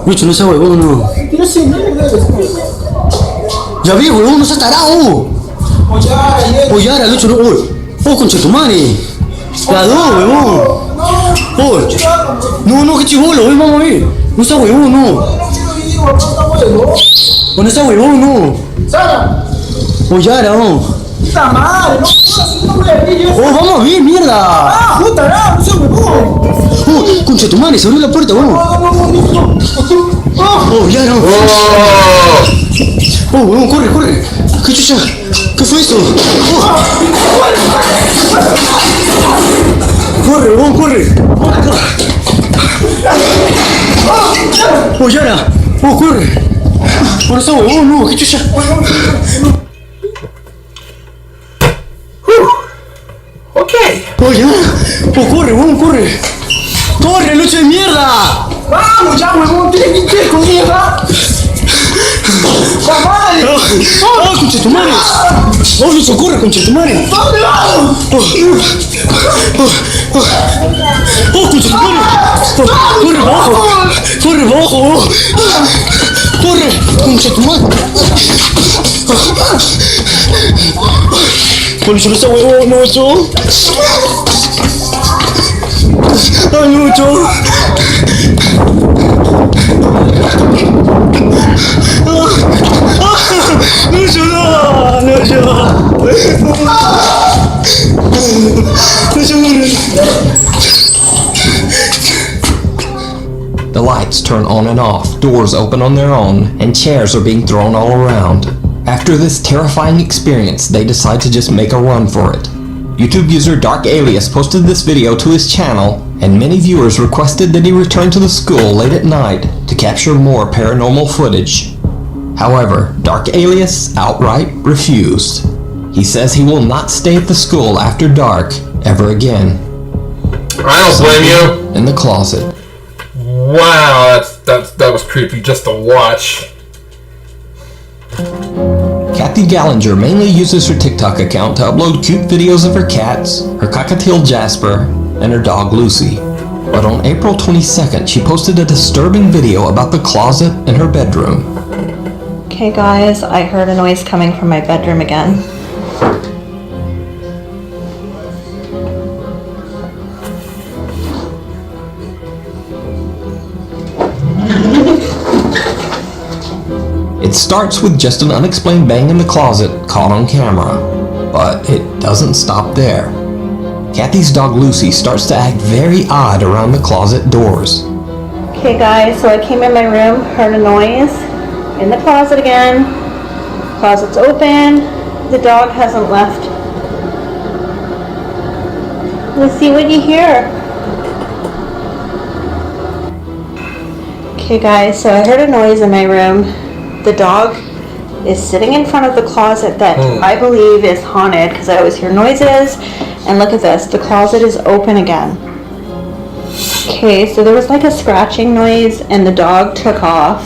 Bicho, no sea huevón, no. Pero sí, no le debes. Ya vi, huevón, no seas tarado. Oye, ahora, Lucho, no. Oh, concha tu madre. La dos, huevón. Oh, no, que chivolo, huevón, vamos a ver. No seas huevón, no. No seas huevón, no. Oye, ahora, vamos. Puta madre, no voy a abrir yo. ¡Oh, vamos a ver, mierda! ¡Ah, puta, no seas huevón! ¡Oh, concha tu madre, se abrió la puerta, vamos! ¡Oh, ya no! ¡Oh, huevón, corre, corre! ¿Qué chucha? ¿Qué fue eso? ¡Oh! ¡Corre, huevón, corre! ¡Oh, Yara! ¡Oh, corre! ¡Por eso, huevón, no! ¿Qué chucha? Ok. ¡Oh, ya! ¡Oh, corre, huevón, corre! ¡Corre, lucha de mierda! ¡Vamos ya, huevón! ¡Tienes que ir con mierda! ¡La madre! ¡Oh, concha tu madre! ¡Oh, Lucho, corre, concha tu madre! ¿Dónde vamos? ¡Oh, concha tu madre! ¡Corre abajo! ¡Corre abajo! ¡Corre, concha tu madre! ¡Oh, Lucho, no está huevón, Lucho! ¡Ay, Lucho! Lucho, no! Lucho! The lights turn on and off, doors open on their own, and chairs are being thrown all around. After this terrifying experience, they decide to just make a run for it. YouTube user Dark Alias posted this video to his channel, and many viewers requested that he return to the school late at night to capture more paranormal footage. However, Dark Alias outright refused. He says he will not stay at the school after dark ever again. I don't blame you. In the closet. Wow, that was creepy just to watch. Kathy Gallinger mainly uses her TikTok account to upload cute videos of her cats, her cockatiel Jasper, and her dog Lucy. But on April 22nd, she posted a disturbing video about the closet in her bedroom. Okay guys, I heard a noise coming from my bedroom again. It starts with just an unexplained bang in the closet caught on camera, but it doesn't stop there. Kathy's dog Lucy starts to act very odd around the closet doors. Okay guys, so I came in my room, heard a noise, in the closet again, closet's open, the dog hasn't left. Let's see what you hear. Okay guys, so I heard a noise in my room. The dog is sitting in front of the closet that I believe is haunted because I always hear noises. And look at this, the closet is open again. Okay, so there was like a scratching noise and the dog took off.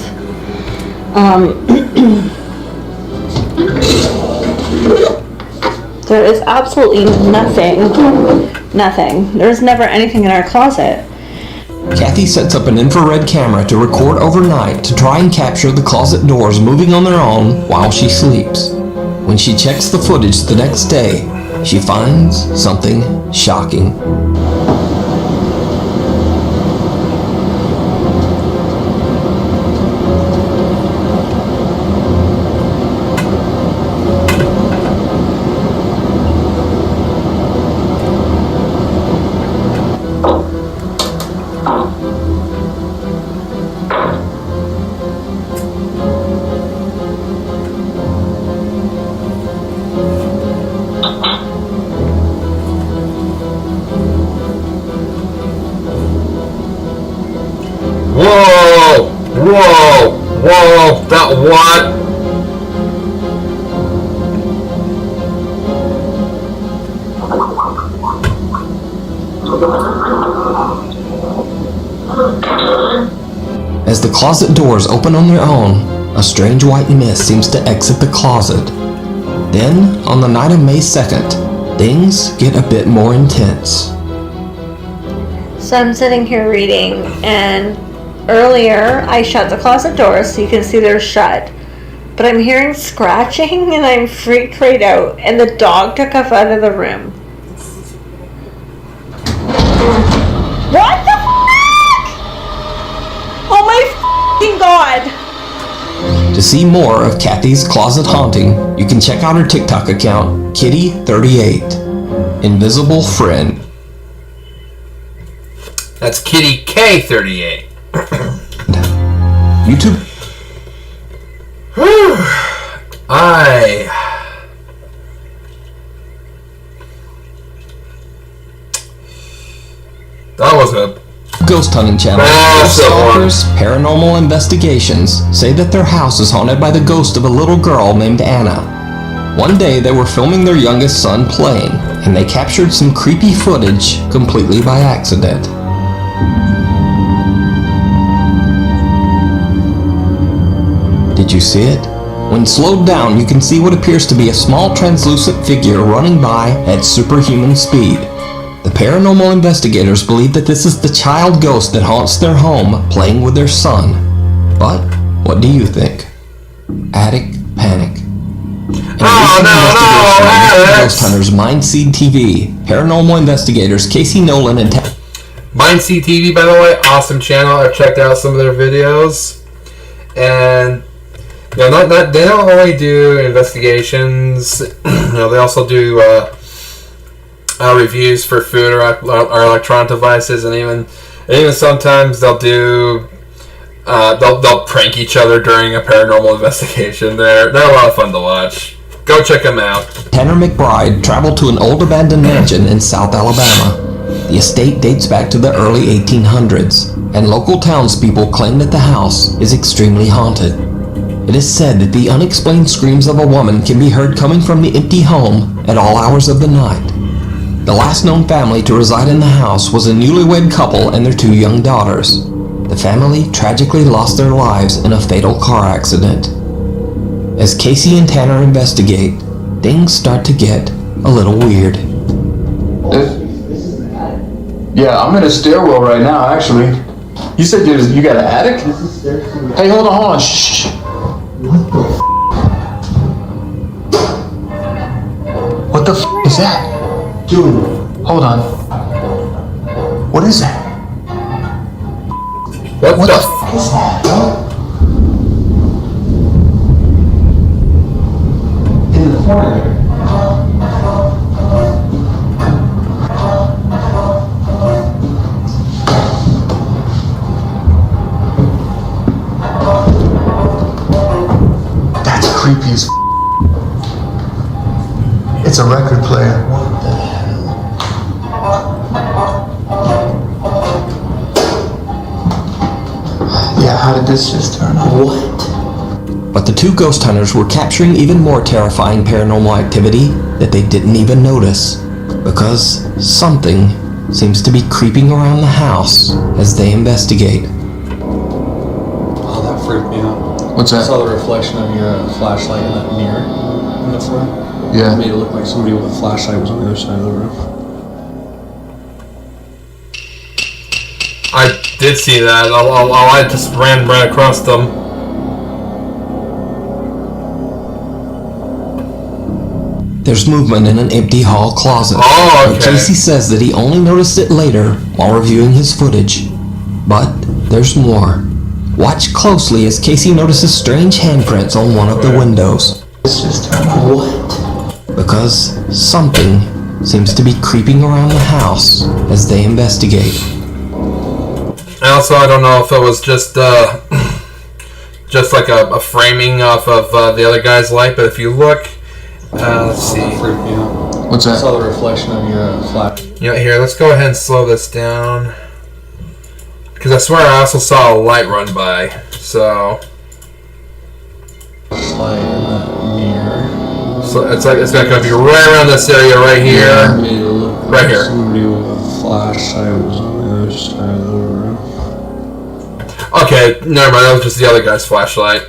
There is absolutely nothing. There's never anything in our closet. Kathy sets up an infrared camera to record overnight to try and capture the closet doors moving on their own while she sleeps. When she checks the footage the next day, she finds something shocking. Whoa, that what? As the closet doors open on their own, a strange white mist seems to exit the closet. Then, on the night of May 2nd, things get a bit more intense. So I'm sitting here reading, and earlier I shut the closet doors so you can see they're shut. But I'm hearing scratching and I'm freaked right out, and the dog took off out of the room. What the fuck? Oh my fucking god! To see more of Kathy's closet haunting, you can check out her TikTok account, Kitty38, Invisible Friend. That's Kitty K38. YouTube. That was a ghost hunting channel. Stalkers, Paranormal Investigations say that their house is haunted by the ghost of a little girl named Anna. One day they were filming their youngest son playing, and they captured some creepy footage completely by accident. Did you see it? When slowed down, you can see what appears to be a small translucent figure running by at superhuman speed. The paranormal investigators believe that this is the child ghost that haunts their home, playing with their son. But what do you think? Attic Panic. Ghost Hunters Mindseed TV. Paranormal investigators Casey Nolan and Mindseed TV, by the way, awesome channel. I've checked out some of their videos, and they don't only do investigations. They also do reviews for food or electronic devices, and even sometimes they'll do they'll prank each other during a paranormal investigation. They're a lot of fun to watch. Go check them out. Tanner McBride traveled to an old abandoned mansion in South Alabama. The estate dates back to the early 1800s, and local townspeople claim that the house is extremely haunted. It is said that the unexplained screams of a woman can be heard coming from the empty home at all hours of the night. The last known family to reside in the house was a newlywed couple and their 2 young daughters. The family tragically lost their lives in a fatal car accident. As Casey and Tanner investigate, things start to get a little weird. Yeah, I'm in a stairwell right now, actually. You said you got an attic? Hey, hold on. Shh. What the is that? Dude, hold on. What is that? What the is that? In the corner. That's creepy as It's a record player. What the hell? Yeah, how did this just turn on? What? But the 2 ghost hunters were capturing even more terrifying paranormal activity that they didn't even notice, because something seems to be creeping around the house as they investigate. Oh, that freaked me out. What's that? I saw the reflection of your flashlight in that mirror in the front. Yeah. It made it look like somebody with a flashlight was on the other side of the roof. I did see that. I just ran right across them. There's movement in an empty hall closet. Oh, okay. But Casey says that he only noticed it later while reviewing his footage. But there's more. Watch closely as Casey notices strange handprints on one of the windows. It's just what? Because something seems to be creeping around the house as they investigate. Also, I don't know if it was just like a framing off of the other guy's light, but if you look, let's see. What's that? I saw the reflection of your flash. Here, let's go ahead and slow this down. Because I swear I also saw a light run by, so... Light in that mirror. So it's gonna be right around this area right here. Right here. Somebody with a flashlight was on the other side of the room. Okay, never mind, that was just the other guy's flashlight.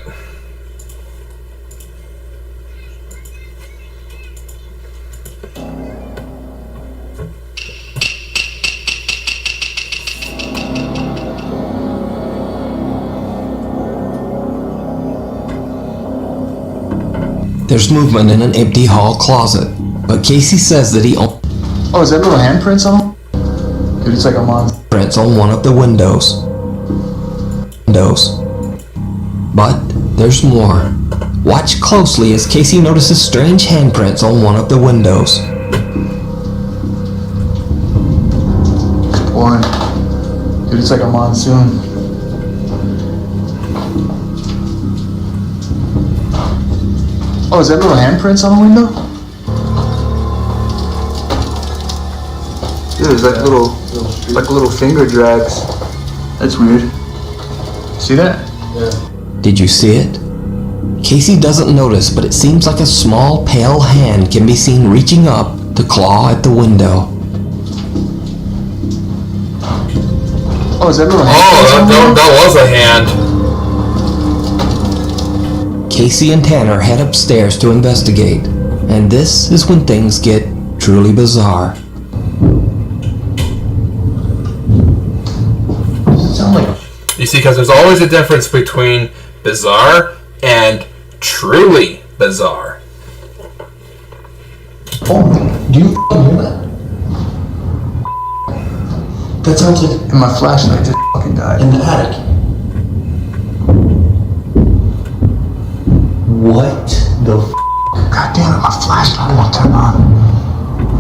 There's movement in an empty hall closet, but Casey says that he Oh, is that little handprints on them? Dude, it's like a monster. prints on one of the windows. But there's more. Watch closely as Casey notices strange handprints on one of the windows. Pouring. Dude, it's like a monsoon. Oh, is that little handprints on the window? Dude, there's like little finger drags. That's weird. See that? Yeah. Did you see it? Casey doesn't notice, but it seems like a small, pale hand can be seen reaching up to claw at the window. Oh, is that little hand? That was a hand. Casey and Tanner head upstairs to investigate, and this is when things get truly bizarre. You see, because there's always a difference between bizarre and truly bizarre. Oh, do you hear that? That sounds like... And my flashlight just fucking died. In the attic. What the f***? God damn it, my flashlight won't turn on.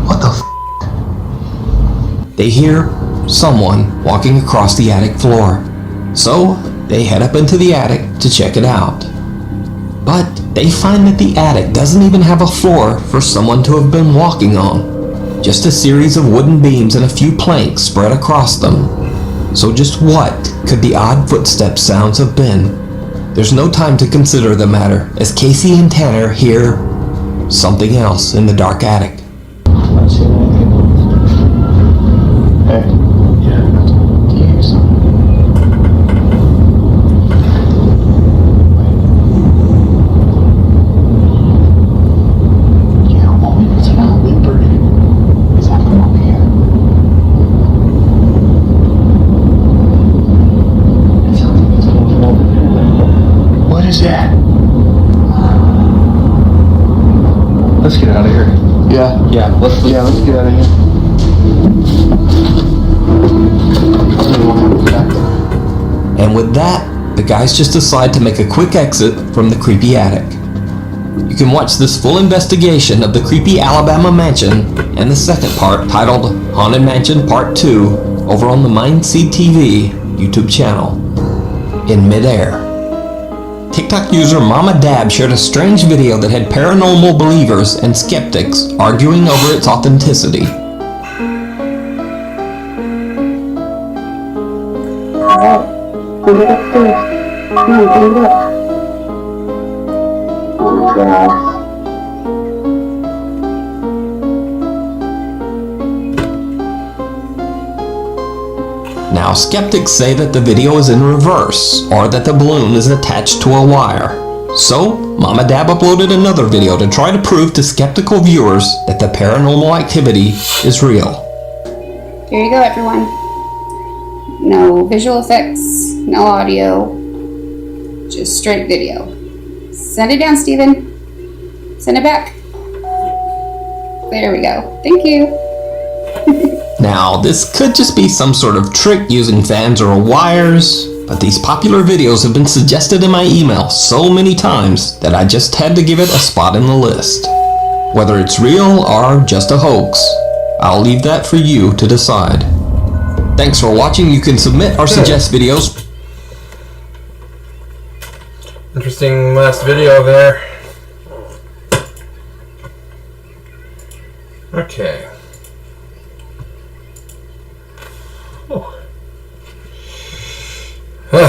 What the f***? They hear someone walking across the attic floor, so they head up into the attic to check it out. But they find that the attic doesn't even have a floor for someone to have been walking on. Just a series of wooden beams and a few planks spread across them. So just what could the odd footstep sounds have been? There's no time to consider the matter, as Casey and Tanner hear something else in the dark attic. Hey. Yeah. Do you hear something? Yeah, woman, it's not whimpering. It's happening over here. It's something that's going over there. What is that? Let's get out of here. Yeah, let's get out of here. And with that, the guys just decide to make a quick exit from the creepy attic. You can watch this full investigation of the creepy Alabama mansion and the second part, titled Haunted Mansion Part 2, over on the Mindseed TV YouTube channel. In midair, TikTok user Mama Dab shared a strange video that had paranormal believers and skeptics arguing over its authenticity. Put it upstairs. Come on, put it up. Oh my gosh. Now, skeptics say that the video is in reverse, or that the balloon is attached to a wire. So, Mama Dab uploaded another video to try to prove to skeptical viewers that the paranormal activity is real. Here you go, everyone. No visual effects, no audio, just straight video. Send it down, Steven. Send it back. There we go. Thank you. Now, this could just be some sort of trick using fans or wires, but these popular videos have been suggested in my email so many times that I just had to give it a spot in the list. Whether it's real or just a hoax, I'll leave that for you to decide. Thanks for watching. You can submit or suggest videos. Interesting last video there. Okay.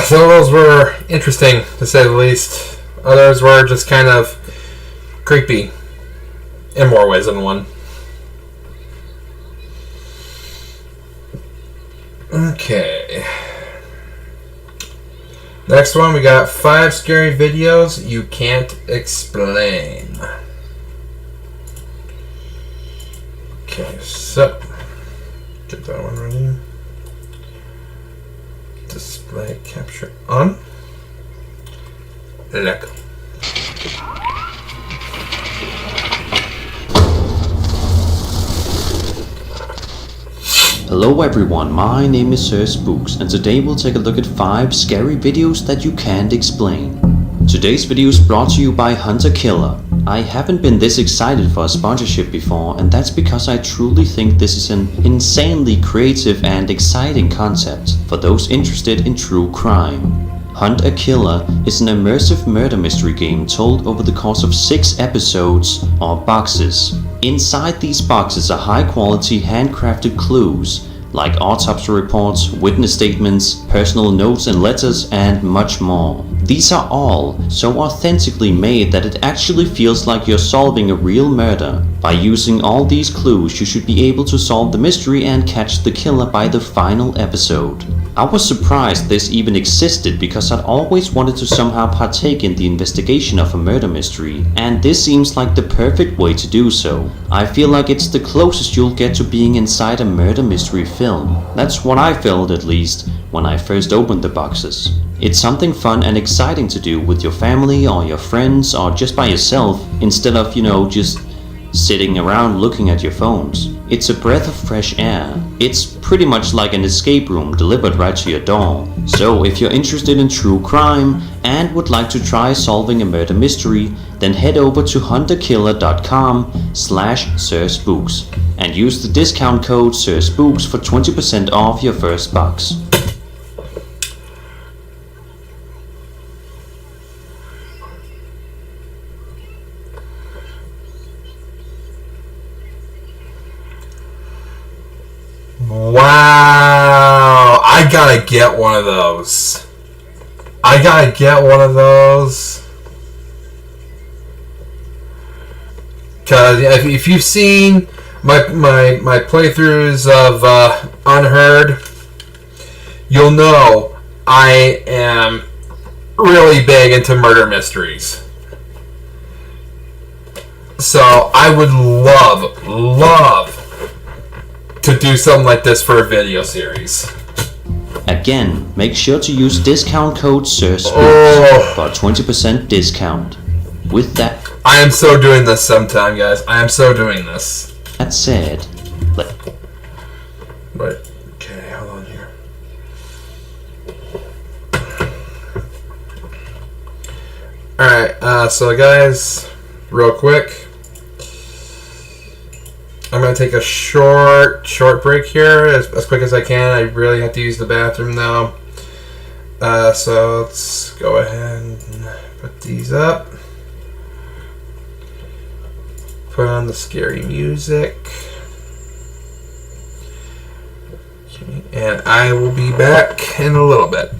Some of those were interesting, to say the least. Others were just kind of creepy, in more ways than one. Okay. Next one, we got 5 scary videos you can't explain. Okay, so get that one ready. Display capture on. Let go. Hello everyone, my name is Sir Spooks, and today we'll take a look at 5 scary videos that you can't explain. Today's video is brought to you by Hunter Killer. I haven't been this excited for a sponsorship before, and that's because I truly think this is an insanely creative and exciting concept for those interested in true crime. Hunt a Killer is an immersive murder mystery game told over the course of 6 episodes or boxes. Inside these boxes are high quality handcrafted clues like autopsy reports, witness statements, personal notes and letters, and much more. These are all so authentically made that it actually feels like you're solving a real murder. By using all these clues, you should be able to solve the mystery and catch the killer by the final episode. I was surprised this even existed because I'd always wanted to somehow partake in the investigation of a murder mystery, and this seems like the perfect way to do so. I feel like it's the closest you'll get to being inside a murder mystery film. That's what I felt, at least, when I first opened the boxes. It's something fun and exciting to do with your family or your friends or just by yourself, instead of, just sitting around looking at your phones. It's a breath of fresh air. It's pretty much like an escape room delivered right to your door. So if you're interested in true crime and would like to try solving a murder mystery, then head over to hunterkiller.com/SirSpooks and use the discount code SirSpooks for 20% off your first box. Wow, I gotta get one of those. Cause if you've seen my playthroughs of Unheard, you'll know I am really big into murder mysteries. So I would love to do something like this for a video series. Again, make sure to use discount code SirSpooks for a 20% discount. With that, I am so doing this sometime, guys. I am so doing this. That said, Wait, okay, hold on here. Alright, so guys, real quick, I'm going to take a short break here, as quick as I can. I really have to use the bathroom now. So let's go ahead and put these up. Put on the scary music. Okay, and I will be back in a little bit.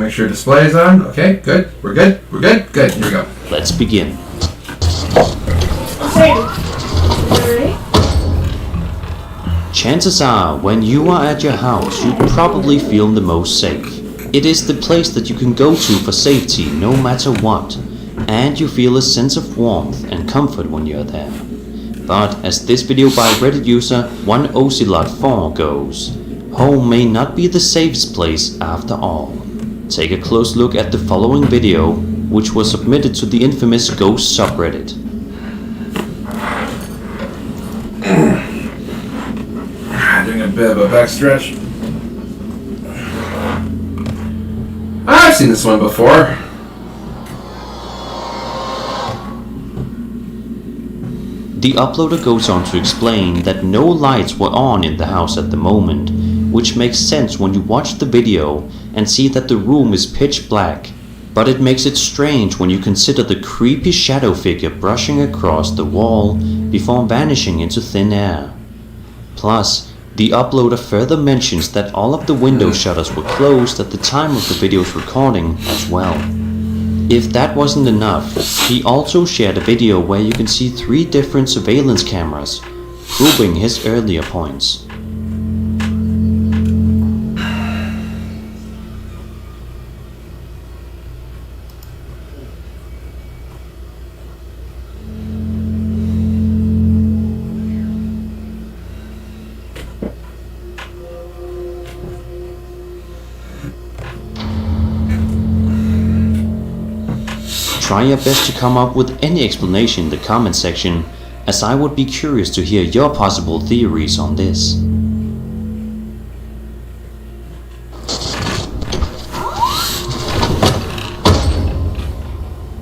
make sure display is on. Okay, good. We're good. We're good. Good. Here we go. Let's begin. Chances are, when you are at your house, you probably feel the most safe. It is the place that you can go to for safety no matter what, and you feel a sense of warmth and comfort when you're there. But as this video by Reddit user 1Ocelot4 goes, home may not be the safest place after all. Take a close look at the following video, which was submitted to the infamous Ghost subreddit. Doing a bit of a backstretch. I've seen this one before. The uploader goes on to explain that no lights were on in the house at the moment, which makes sense when you watch the video and see that the room is pitch black. But it makes it strange when you consider the creepy shadow figure brushing across the wall before vanishing into thin air. Plus, the uploader further mentions that all of the window shutters were closed at the time of the video's recording as well. If that wasn't enough, he also shared a video where you can see 3 different surveillance cameras, proving his earlier points. Try your best to come up with any explanation in the comment section, as I would be curious to hear your possible theories on this.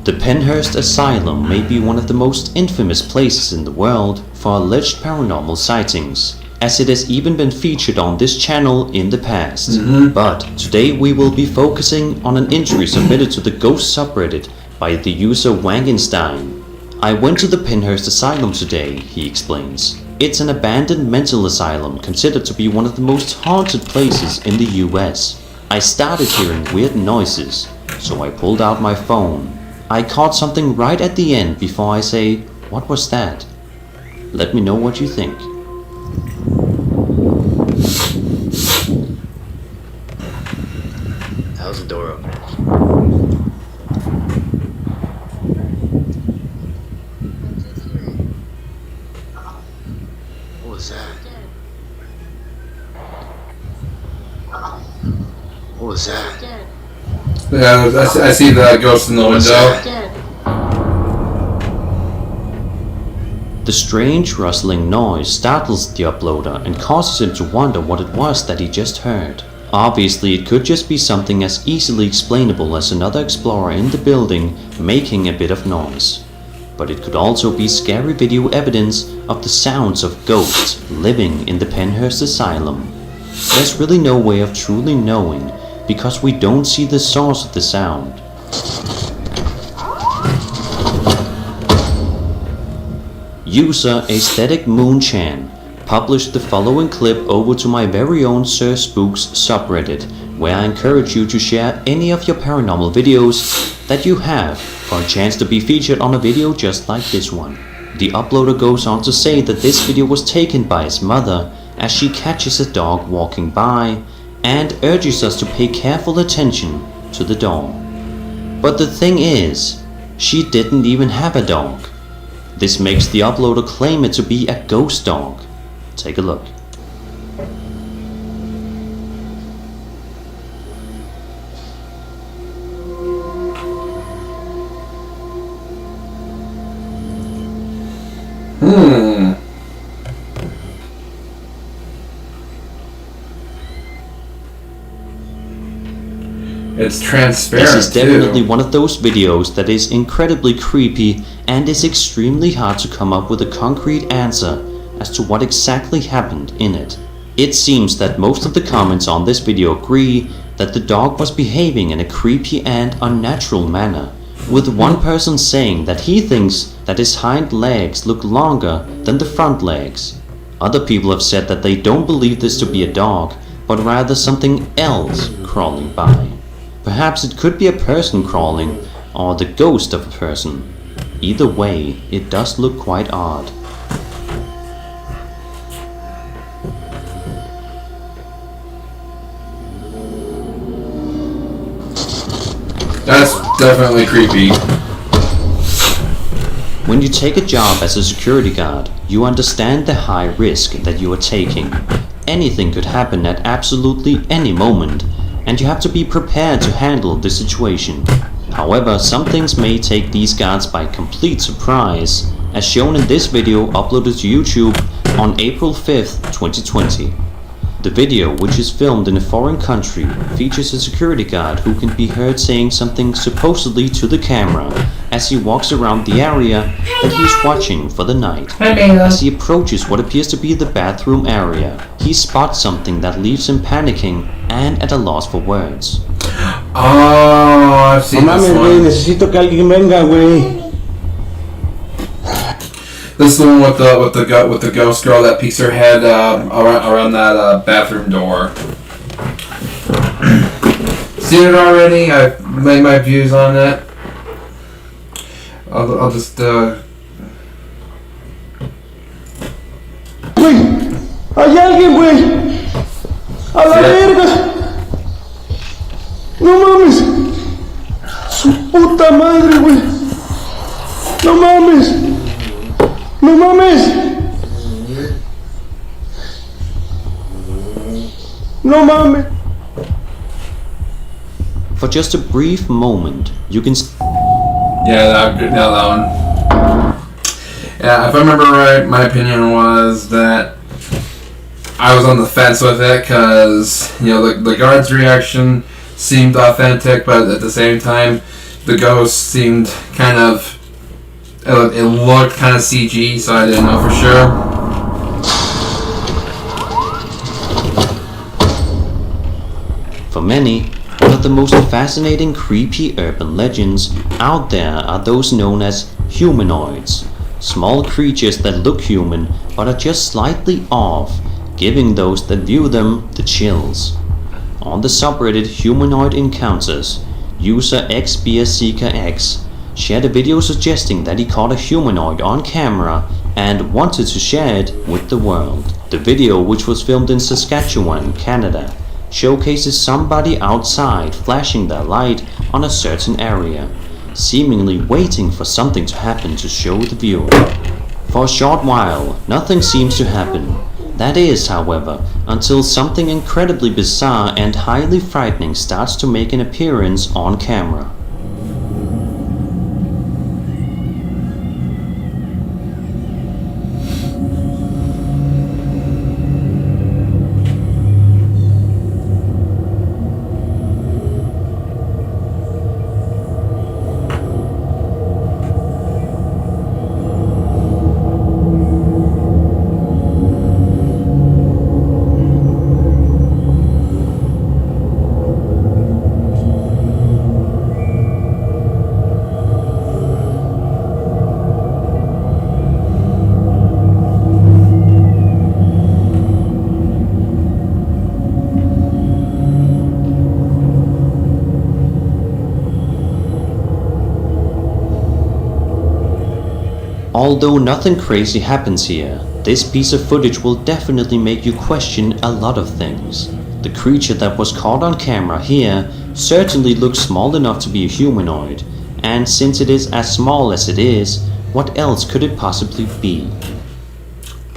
The Penhurst Asylum may be one of the most infamous places in the world for alleged paranormal sightings, as it has even been featured on this channel in the past. But today we will be focusing on an entry submitted to the Ghost subreddit by the user Wangenstein. I went to the Penhurst Asylum today, he explains. It's an abandoned mental asylum considered to be one of the most haunted places in the US. I started hearing weird noises, so I pulled out my phone. I caught something right at the end before I say, "What was that?" Let me know what you think. How's the door open? What was that? What was that? Yeah, I see the ghost in the window. The strange rustling noise startles the uploader and causes him to wonder what it was that he just heard. Obviously, it could just be something as easily explainable as another explorer in the building making a bit of noise. But it could also be scary video evidence of the sounds of ghosts living in the Penhurst Asylum. There's really no way of truly knowing, because we don't see the source of the sound. User Aesthetic Moonchan published the following clip over to my very own Sir Spooks subreddit, where I encourage you to share any of your paranormal videos that you have for a chance to be featured on a video just like this one. The uploader goes on to say that this video was taken by his mother as she catches a dog walking by and urges us to pay careful attention to the dog. But the thing is, she didn't even have a dog. This makes the uploader claim it to be a ghost dog. Take a look. It's transparent. This is definitely one of those videos that is incredibly creepy and is extremely hard to come up with a concrete answer as to what exactly happened in it. It seems that most of the comments on this video agree that the dog was behaving in a creepy and unnatural manner, with one person saying that he thinks that his hind legs look longer than the front legs. Other people have said that they don't believe this to be a dog, but rather something else crawling by. Perhaps it could be a person crawling, or the ghost of a person. Either way, it does look quite odd. That's definitely creepy. When you take a job as a security guard, you understand the high risk that you are taking. Anything could happen at absolutely any moment, and you have to be prepared to handle the situation. However, some things may take these guards by complete surprise, as shown in this video uploaded to YouTube on April 5th, 2020. The video, which is filmed in a foreign country, features a security guard who can be heard saying something supposedly to the camera as he walks around the area that he is watching for the night. As he approaches what appears to be the bathroom area, he spots something that leaves him panicking and at a loss for words. Oh, I've seen this one. Necesito que alguien venga, güey. This is the one with the ghost girl that peeks her head around that bathroom door. Seen it already? I've made my views on it. I'll just Güey, hay alguien, güey. A la verga. No mames. Su puta madre, güey. No mames. No mames. No mames. For just a brief moment, you can that one. Yeah, if I remember right, my opinion was that I was on the fence with it because, you know, the guard's reaction seemed authentic, but at the same time, the ghost seemed kind of, it looked kind of CG, so I didn't know for sure. For many, one of the most fascinating creepy urban legends out there are those known as humanoids. Small creatures that look human but are just slightly off, giving those that view them the chills. On the subreddit Humanoid Encounters, user XBeerSeekerX shared a video suggesting that he caught a humanoid on camera and wanted to share it with the world. The video, which was filmed in Saskatchewan, Canada, showcases somebody outside flashing their light on a certain area, seemingly waiting for something to happen to show the viewer. For a short while, nothing seems to happen. That is, however, until something incredibly bizarre and highly frightening starts to make an appearance on camera. Although nothing crazy happens here, this piece of footage will definitely make you question a lot of things. The creature that was caught on camera here certainly looks small enough to be a humanoid, and since it is as small as it is, what else could it possibly be?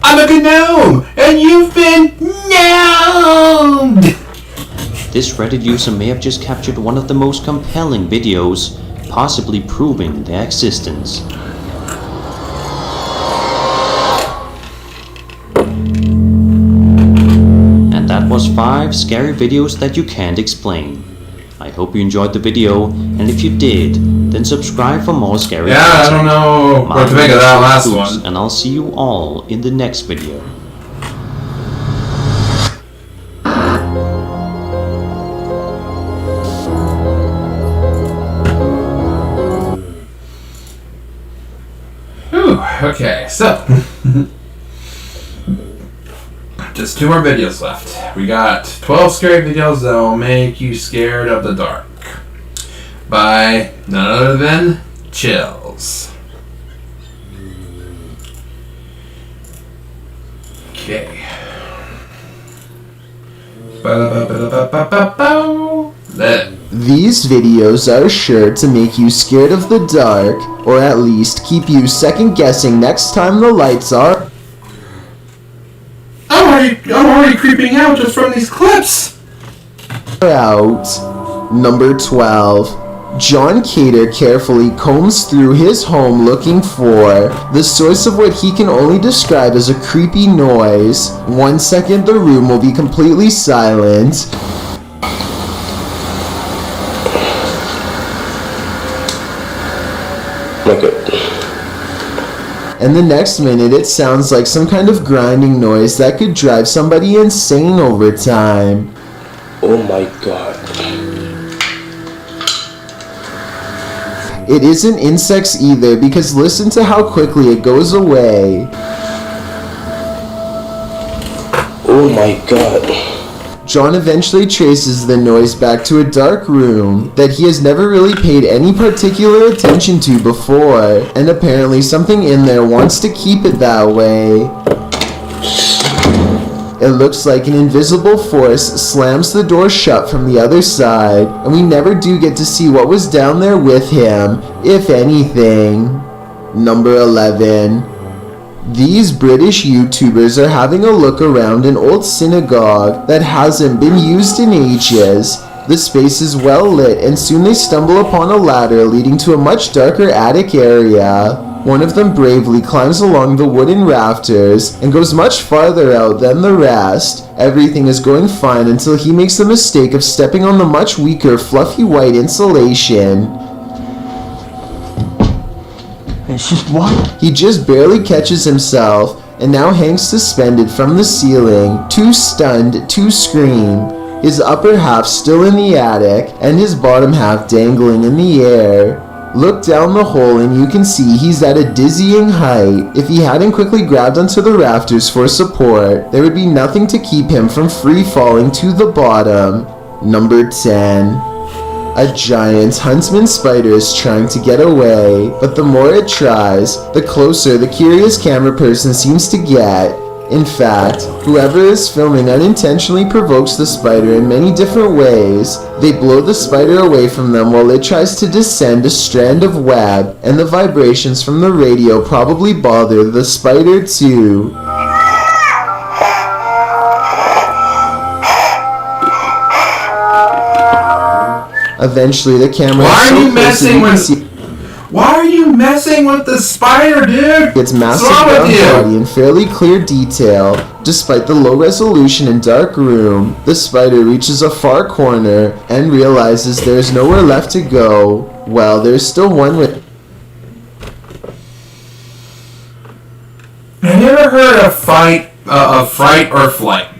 I'm a gnome, and you've been gnomed! This Reddit user may have just captured one of the most compelling videos, possibly proving their existence. That was 5 scary videos that you can't explain. I hope you enjoyed the video, and if you did, then subscribe for more scary content. I don't know what to make of that last one. And I'll see you all in the next video. Whew, okay, so just 2 more videos left. We got 12 scary videos that will make you scared of the dark. by none other than Chills. Okay. These videos are sure to make you scared of the dark, or at least keep you second guessing next time the lights are I'm already creeping out just from these clips. out. Number 12. John Cater carefully combs through his home looking for the source of what he can only describe as a creepy noise. 1 second the room will be completely silent. Okay. And the next minute it sounds like some kind of grinding noise that could drive somebody insane over time. Oh my god. It isn't insects either, because listen to how quickly it goes away. Oh my god. John eventually traces the noise back to a dark room that he has never really paid any particular attention to before, and apparently something in there wants to keep it that way. It looks like an invisible force slams the door shut from the other side, and we never do get to see what was down there with him, if anything. Number 11. These British YouTubers are having a look around an old synagogue that hasn't been used in ages. The space is well lit, and soon they stumble upon a ladder leading to a much darker attic area. One of them bravely climbs along the wooden rafters and goes much farther out than the rest. Everything is going fine until he makes the mistake of stepping on the much weaker fluffy white insulation. It's just what? He just barely catches himself and now hangs suspended from the ceiling, too stunned to scream. His upper half still in the attic and his bottom half dangling in the air. Look down the hole and you can see he's at a dizzying height. If he hadn't quickly grabbed onto the rafters for support, there would be nothing to keep him from free falling to the bottom. Number 10. A giant huntsman spider is trying to get away, but the more it tries, the closer the curious camera person seems to get. In fact, whoever is filming unintentionally provokes the spider in many different ways. They blow the spider away from them while it tries to descend a strand of web, and the vibrations from the radio probably bother the spider too. Eventually, the camera. Why are you messing with the spider, dude? Its massive brown body in fairly clear detail. Despite the low resolution and dark room, the spider reaches a far corner and realizes there's nowhere left to go. Well, there's still one way. Have you ever heard of fright or flight?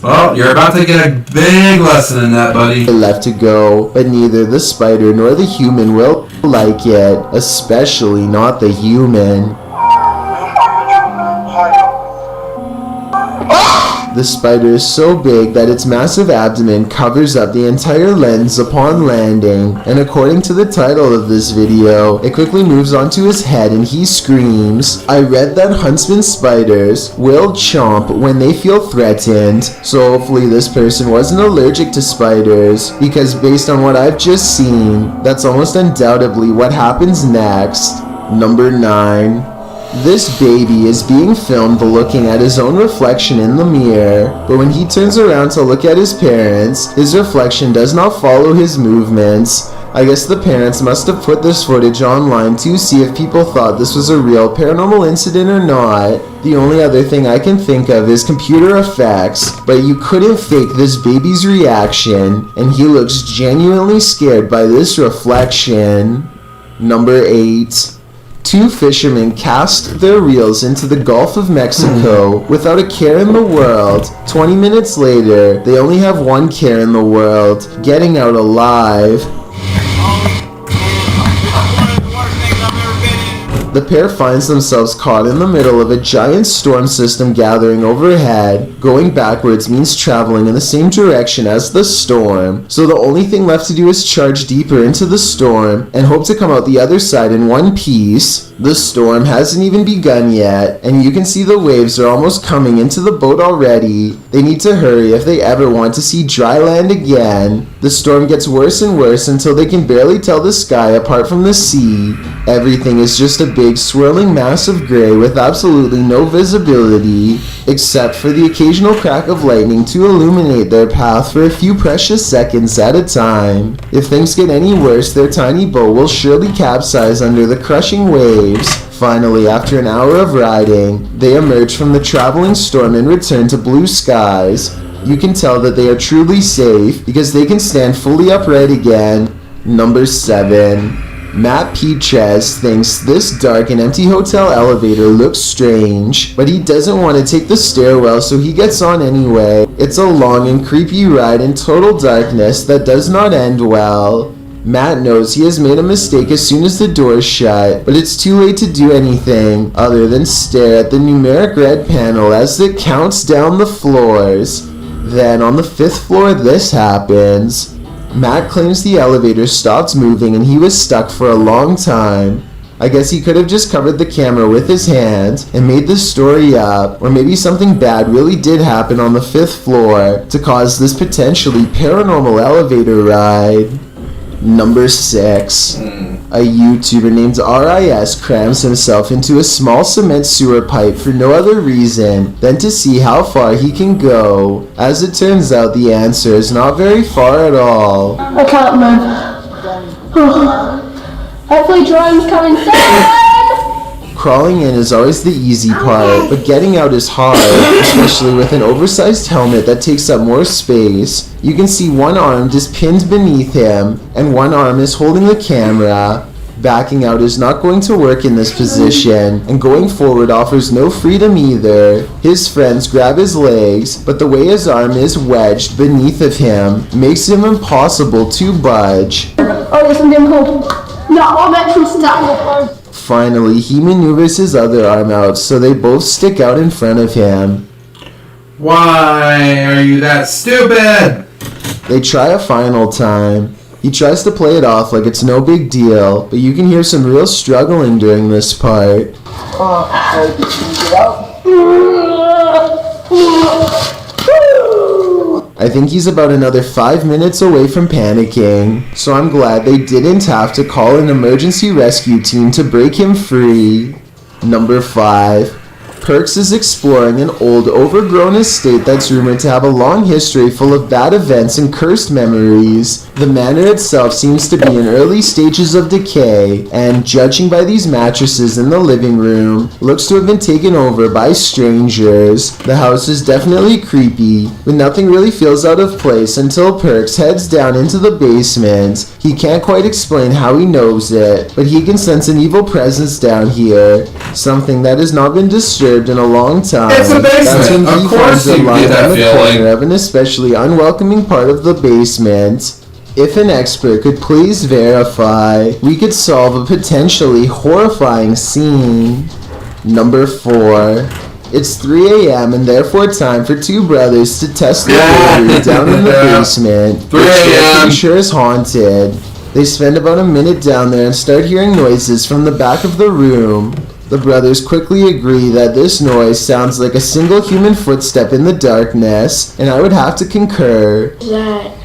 Well, you're about to get a big lesson in that, buddy. Left to go, but neither the spider nor the human will like it, especially not the human. The spider is so big that its massive abdomen covers up the entire lens upon landing, and according to the title of this video, it quickly moves onto his head and he screams. I read that huntsman spiders will chomp when they feel threatened, so hopefully this person wasn't allergic to spiders, because based on what I've just seen, that's almost undoubtedly what happens next. Number 9. This baby is being filmed looking at his own reflection in the mirror, but when he turns around to look at his parents, his reflection does not follow his movements. I guess the parents must have put this footage online to see if people thought this was a real paranormal incident or not. The only other thing I can think of is computer effects, but you couldn't fake this baby's reaction, and he looks genuinely scared by this reflection. Number 8. Two fishermen cast their reels into the Gulf of Mexico without a care in the world. 20 minutes later, they only have one care in the world: getting out alive. The pair finds themselves caught in the middle of a giant storm system gathering overhead. Going backwards means traveling in the same direction as the storm, so the only thing left to do is charge deeper into the storm and hope to come out the other side in one piece. The storm hasn't even begun yet, and you can see the waves are almost coming into the boat already. They need to hurry if they ever want to see dry land again. The storm gets worse and worse until they can barely tell the sky apart from the sea. Everything is just a big swirling mass of gray with absolutely no visibility, except for the occasional crack of lightning to illuminate their path for a few precious seconds at a time. If things get any worse, their tiny boat will surely capsize under the crushing waves. Finally, after an hour of riding, they emerge from the traveling storm and return to blue skies. You can tell that they are truly safe because they can stand fully upright again. Number 7. Matt Peaches thinks this dark and empty hotel elevator looks strange, but he doesn't want to take the stairwell, so he gets on anyway. It's a long and creepy ride in total darkness that does not end well. Matt knows he has made a mistake as soon as the doors shut, but it's too late to do anything other than stare at the numeric red panel as it counts down the floors. Then on the 5th floor, this happens. Matt claims the elevator stopped moving and he was stuck for a long time. I guess he could have just covered the camera with his hand and made the story up, or maybe something bad really did happen on the 5th floor to cause this potentially paranormal elevator ride. Number 6. A YouTuber named RIS crams himself into a small cement sewer pipe for no other reason than to see how far he can go. As it turns out, the answer is not very far at all. I can't move. Hopefully Jerome's coming soon. Crawling in is always the easy part, but getting out is hard, especially with an oversized helmet that takes up more space. You can see one arm just pinned beneath him, and one arm is holding the camera. Backing out is not going to work in this position, and going forward offers no freedom either. His friends grab his legs, but the way his arm is wedged beneath of him makes him impossible to budge. Oh, there's something cool. No, I'm actually stuck. Finally, he maneuvers his other arm out so they both stick out in front of him. Why are you that stupid? They try a final time. He tries to play it off like it's no big deal, but you can hear some real struggling during this part. I think he's about another 5 minutes away from panicking, so I'm glad they didn't have to call an emergency rescue team to break him free. Number 5. Perks is exploring an old, overgrown estate that's rumored to have a long history full of bad events and cursed memories. The manor itself seems to be in early stages of decay, and judging by these mattresses in the living room, looks to have been taken over by strangers. The house is definitely creepy, but nothing really feels out of place until Perks heads down into the basement. He can't quite explain how he knows it, but he can sense an evil presence down here, something that has not been disturbed in a long time. It's a basement. That's when he Of course finds a you line get that on the feeling. corner of an especially unwelcoming part of the basement. If an expert could please verify, we could solve a potentially horrifying scene. Number 4. It's 3 a.m. and therefore time for two brothers to test the theory down in the basement, 3 which they're a.m. pretty sure is haunted. They spend about a minute down there and start hearing noises from the back of the room. The brothers quickly agree that this noise sounds like a single human footstep in the darkness, and I would have to concur. That.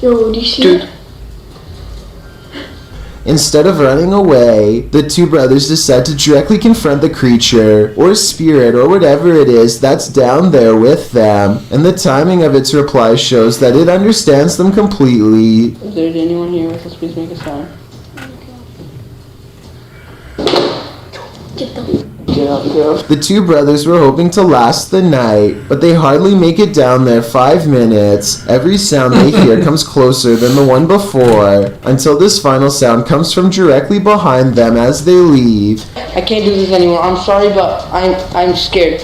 Yo, do you see it? Instead of running away, the two brothers decide to directly confront the creature, or spirit, or whatever it is that's down there with them, and the timing of its reply shows that it understands them completely. If there's anyone here with us, please make a sound. Get up. The two brothers were hoping to last the night, but they hardly make it down there 5 minutes. Every sound they hear comes closer than the one before, until this final sound comes from directly behind them as they leave. I can't do this anymore. I'm sorry, but I'm scared.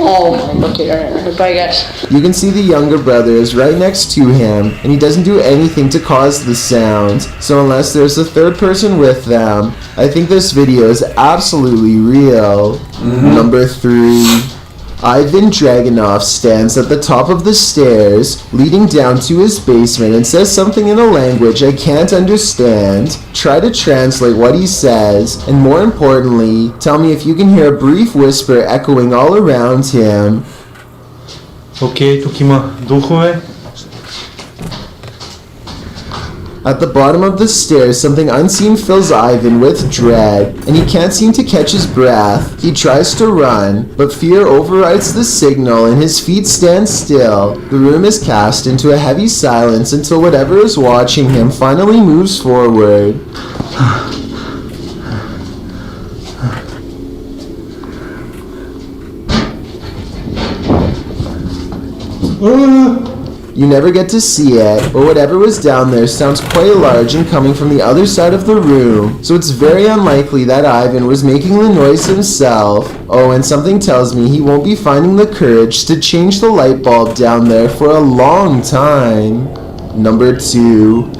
Okay, alright. Bye, guys. You can see the younger brother is right next to him, and he doesn't do anything to cause the sound. So unless there's a third person with them, I think this video is absolutely real. Number 3. Ivan Dragunov stands at the top of the stairs leading down to his basement and says something in a language I can't understand. Try to translate what he says, and more importantly, tell me if you can hear a brief whisper echoing all around him. Окей, тук има духове. At the bottom of the stairs, something unseen fills Ivan with dread, and he can't seem to catch his breath. He tries to run, but fear overrides the signal and his feet stand still. The room is cast into a heavy silence until whatever is watching him finally moves forward. You never get to see it, but whatever was down there sounds quite large and coming from the other side of the room, so it's very unlikely that Ivan was making the noise himself. Oh, and something tells me he won't be finding the courage to change the light bulb down there for a long time. Number 2.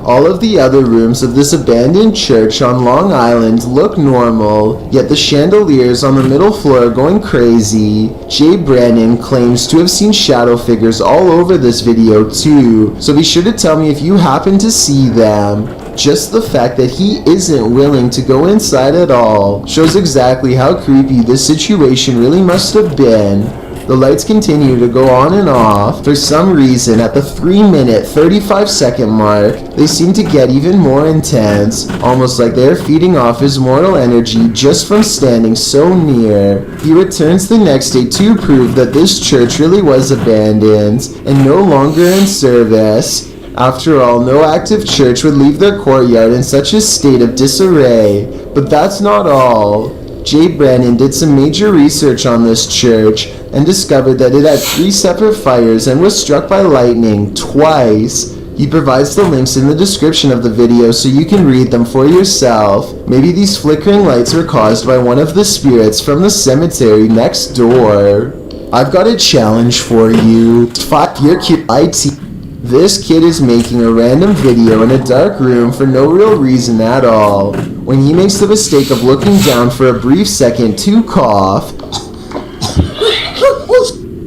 All of the other rooms of this abandoned church on Long Island look normal, yet the chandeliers on the middle floor are going crazy. Jay Brandon claims to have seen shadow figures all over this video too, so be sure to tell me if you happen to see them. Just the fact that he isn't willing to go inside at all shows exactly how creepy this situation really must have been. The lights continue to go on and off. For some reason, at the 3-minute, 35-second mark, they seem to get even more intense, almost like they're feeding off his mortal energy just from standing so near. He returns the next day to prove that this church really was abandoned and no longer in service. After all, no active church would leave their courtyard in such a state of disarray. But that's not all. Jay Brandon did some major research on this church and discovered that it had 3 separate fires and was struck by lightning twice. He provides the links in the description of the video so you can read them for yourself. Maybe these flickering lights were caused by one of the spirits from the cemetery next door. I've got a challenge for you. 5-year kid IT. This kid is making a random video in a dark room for no real reason at all. When he makes the mistake of looking down for a brief second to cough,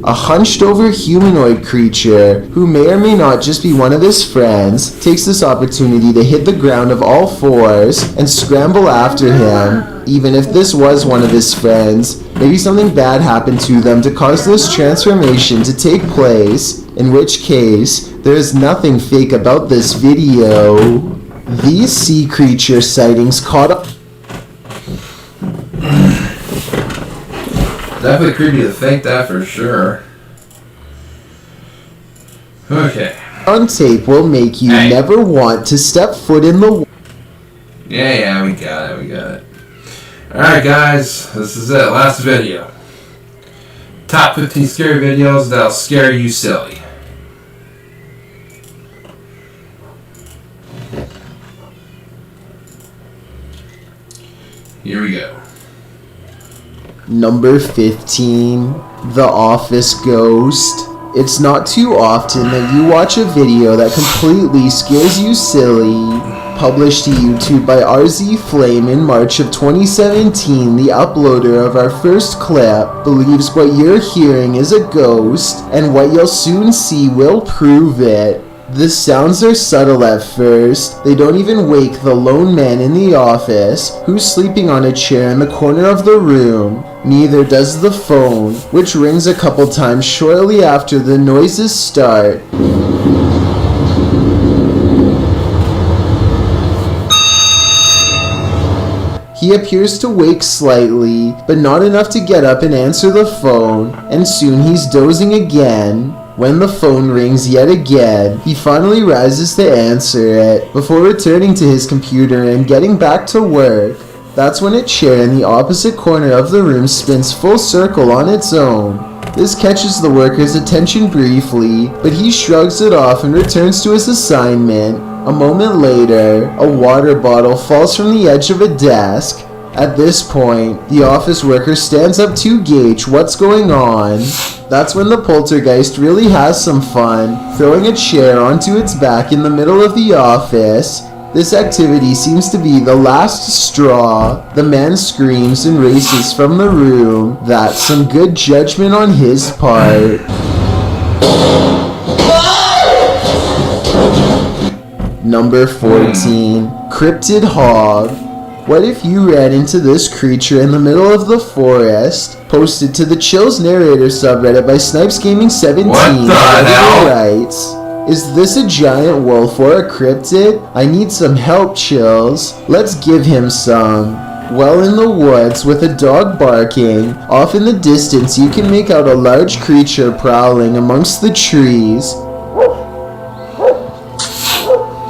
a hunched over humanoid creature, who may or may not just be one of his friends, takes this opportunity to hit the ground of all fours and scramble after him. Even if this was one of his friends, maybe something bad happened to them to cause this transformation to take place, in which case, there is nothing fake about this video. These sea creature sightings caught up. Definitely creepy to think that for sure. Okay. On tape will make you never want to step foot in the. Yeah, we got it. Alright, guys, this is it. Last video. Top 15 scary videos that'll scare you silly. Here we go. Number 15, The Office Ghost. It's not too often that you watch a video that completely scares you silly. Published to YouTube by RZ Flame in March of 2017, the uploader of our first clip believes what you're hearing is a ghost, and what you'll soon see will prove it. The sounds are subtle at first. They don't even wake the lone man in the office, who's sleeping on a chair in the corner of the room. Neither does the phone, which rings a couple times shortly after the noises start. He appears to wake slightly, but not enough to get up and answer the phone, and soon he's dozing again. When the phone rings yet again, he finally rises to answer it, before returning to his computer and getting back to work. That's when a chair in the opposite corner of the room spins full circle on its own. This catches the worker's attention briefly, but he shrugs it off and returns to his assignment. A moment later, a water bottle falls from the edge of a desk. At this point, the office worker stands up to gauge what's going on. That's when the poltergeist really has some fun, throwing a chair onto its back in the middle of the office. This activity seems to be the last straw. The man screams and races from the room. That's some good judgment on his part. Number 14. Cryptid Hog. What if you ran into this creature in the middle of the forest? Posted to the Chills Narrator subreddit by Snipes Gaming 17. What the hell? Writes, is this a giant wolf or a cryptid? I need some help, Chills. Let's give him some. Well in the woods with a dog barking, off in the distance you can make out a large creature prowling amongst the trees.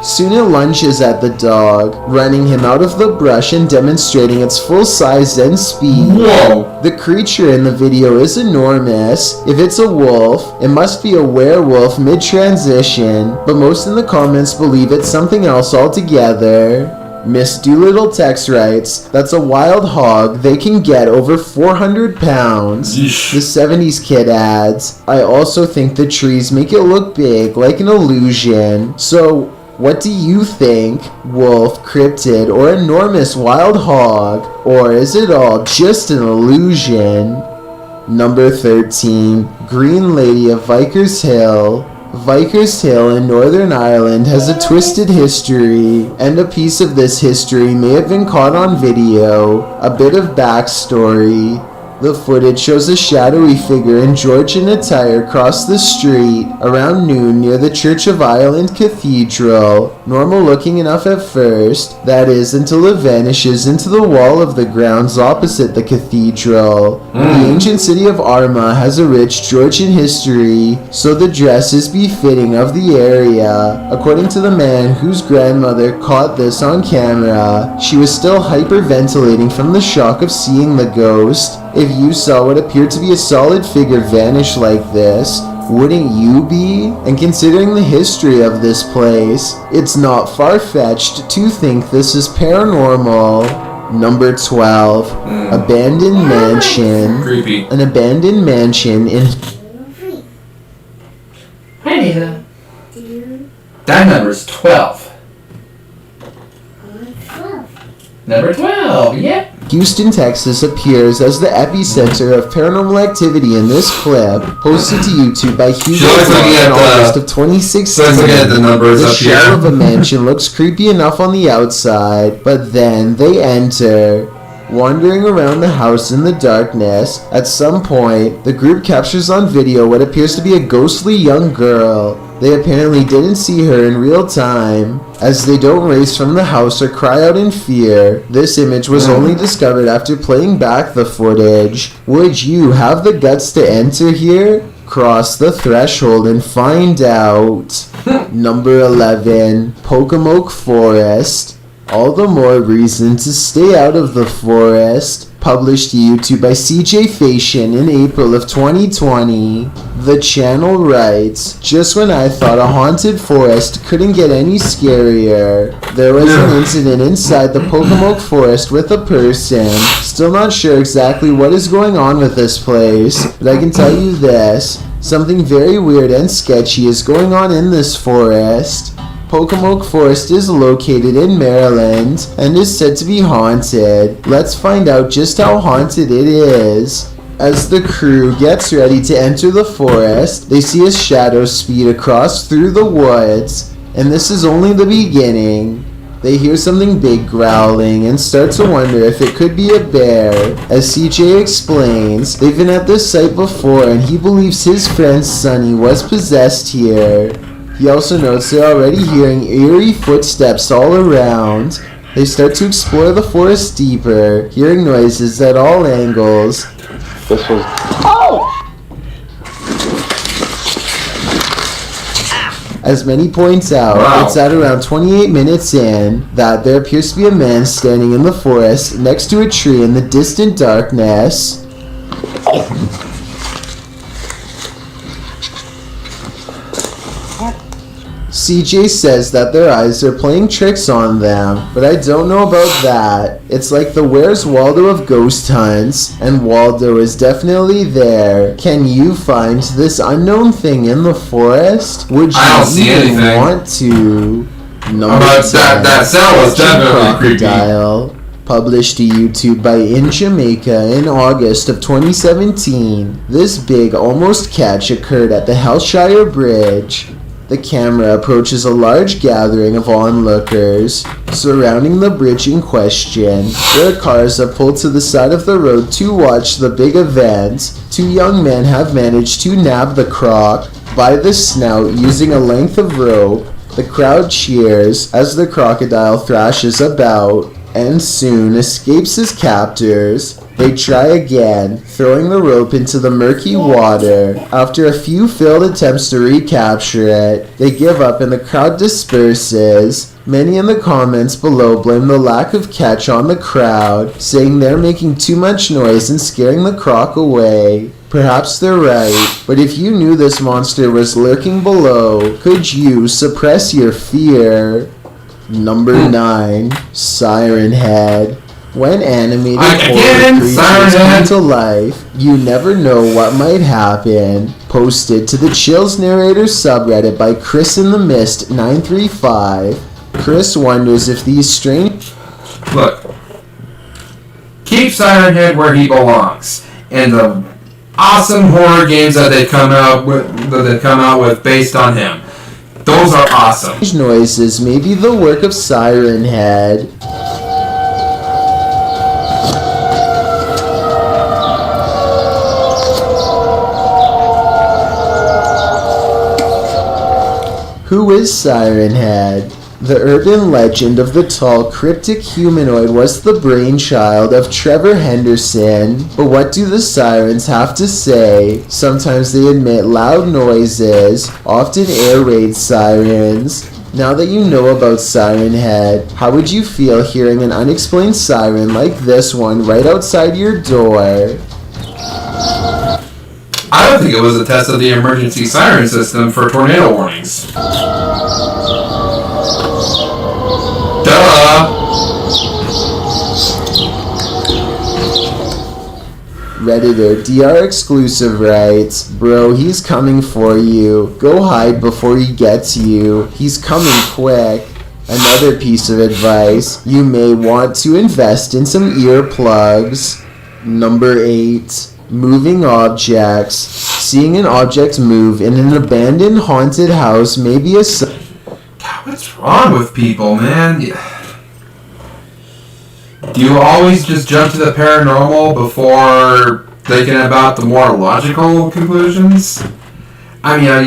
Soon it lunges at the dog, running him out of the brush and demonstrating its full size and speed. Whoa! The creature in the video is enormous. If it's a wolf, it must be a werewolf mid-transition, but most in the comments believe it's something else altogether. Miss Doolittle Tex writes, that's a wild hog, they can get over 400 pounds. The 70s kid adds, I also think the trees make it look big, like an illusion. So, what do you think? Wolf, cryptid, or enormous wild hog? Or is it all just an illusion? Number 13. Green Lady of Vickers Hill. Vickers Hill in Northern Ireland has a twisted history, and a piece of this history may have been caught on video. A bit of backstory. The footage shows a shadowy figure in Georgian attire cross the street around noon near the Church of Ireland Cathedral. Normal looking enough at first, that is, until it vanishes into the wall of the grounds opposite the cathedral. The ancient city of Armagh has a rich Georgian history, so the dress is befitting of the area. According to the man whose grandmother caught this on camera, she was still hyperventilating from the shock of seeing the ghost. If you saw what appeared to be a solid figure vanish like this, wouldn't you be? And considering the history of this place, it's not far-fetched to think this is paranormal. Number 12. Abandoned mansion. Creepy. An abandoned mansion in... Hi, Nina. That number's 12. Number 12, yep. Houston, Texas appears as the epicenter of paranormal activity in this clip, posted to YouTube by Hugo in August of 2016. The shell of a mansion looks creepy enough on the outside, but then they enter. Wandering around the house in the darkness, at some point, the group captures on video what appears to be a ghostly young girl. They apparently didn't see her in real time, as they don't race from the house or cry out in fear. This image was only discovered after playing back the footage. Would you have the guts to enter here? Cross the threshold and find out. Number 11. Pocomoke Forest. All the more reason to stay out of the forest. Published to YouTube by CJ Fashion in April of 2020. The channel writes, just when I thought a haunted forest couldn't get any scarier, there was an incident inside the Pocomoke Forest with a person. Still not sure exactly what is going on with this place, but I can tell you this. Something very weird and sketchy is going on in this forest. Pocomoke Forest is located in Maryland and is said to be haunted. Let's find out just how haunted it is. As the crew gets ready to enter the forest, they see a shadow speed across through the woods, and this is only the beginning. They hear something big growling and start to wonder if it could be a bear. As CJ explains, they've been at this site before and he believes his friend Sunny was possessed here. He also notes they're already hearing eerie footsteps all around. They start to explore the forest deeper, hearing noises at all angles. This was... As many points out, it's at around 28 minutes in that there appears to be a man standing in the forest next to a tree in the distant darkness. CJ says that their eyes are playing tricks on them, but I don't know about that. It's like the Where's Waldo of ghost hunts, and Waldo is definitely there. Can you find this unknown thing in the forest? Would you I don't see even anything. want to? Number That cell was definitely creepy. Crocodile. Published to YouTube by In Jamaica in August of 2017. This big almost catch occurred at the Hellshire Bridge. The camera approaches a large gathering of onlookers surrounding the bridge in question. Their cars are pulled to the side of the road to watch the big event. Two young men have managed to nab the croc by the snout using a length of rope. The crowd cheers as the crocodile thrashes about and soon escapes his captors. They try again, throwing the rope into the murky water. After a few failed attempts to recapture it, they give up and the crowd disperses. Many in the comments below blame the lack of catch on the crowd, saying they're making too much noise and scaring the croc away. Perhaps they're right, but if you knew this monster was lurking below, could you suppress your fear? Number 9, Siren Head. When animated horror creatures come to life, you never know what might happen. Posted to the Chills Narrator subreddit by Chris in the Mist 935. Chris wonders if these strange... Look. Keep Siren Head where he belongs. And the awesome horror games that they've come out with based on him. Those are awesome. Noises may be the work of Siren Head. Who is Siren Head? The urban legend of the tall, cryptic humanoid was the brainchild of Trevor Henderson. But what do the sirens have to say? Sometimes they emit loud noises, often air raid sirens. Now that you know about Siren Head, how would you feel hearing an unexplained siren like this one right outside your door? I don't think it was a test of the emergency siren system for tornado warnings. Duh! Redditor DR Exclusive writes, "Bro, he's coming for you. Go hide before he gets you. He's coming quick." Another piece of advice, you may want to invest in some earplugs. Number 8. Moving objects. Seeing an object move in an abandoned haunted house may be a... God, what's wrong with people, man? Do you always just jump to the paranormal before thinking about the more logical conclusions? I know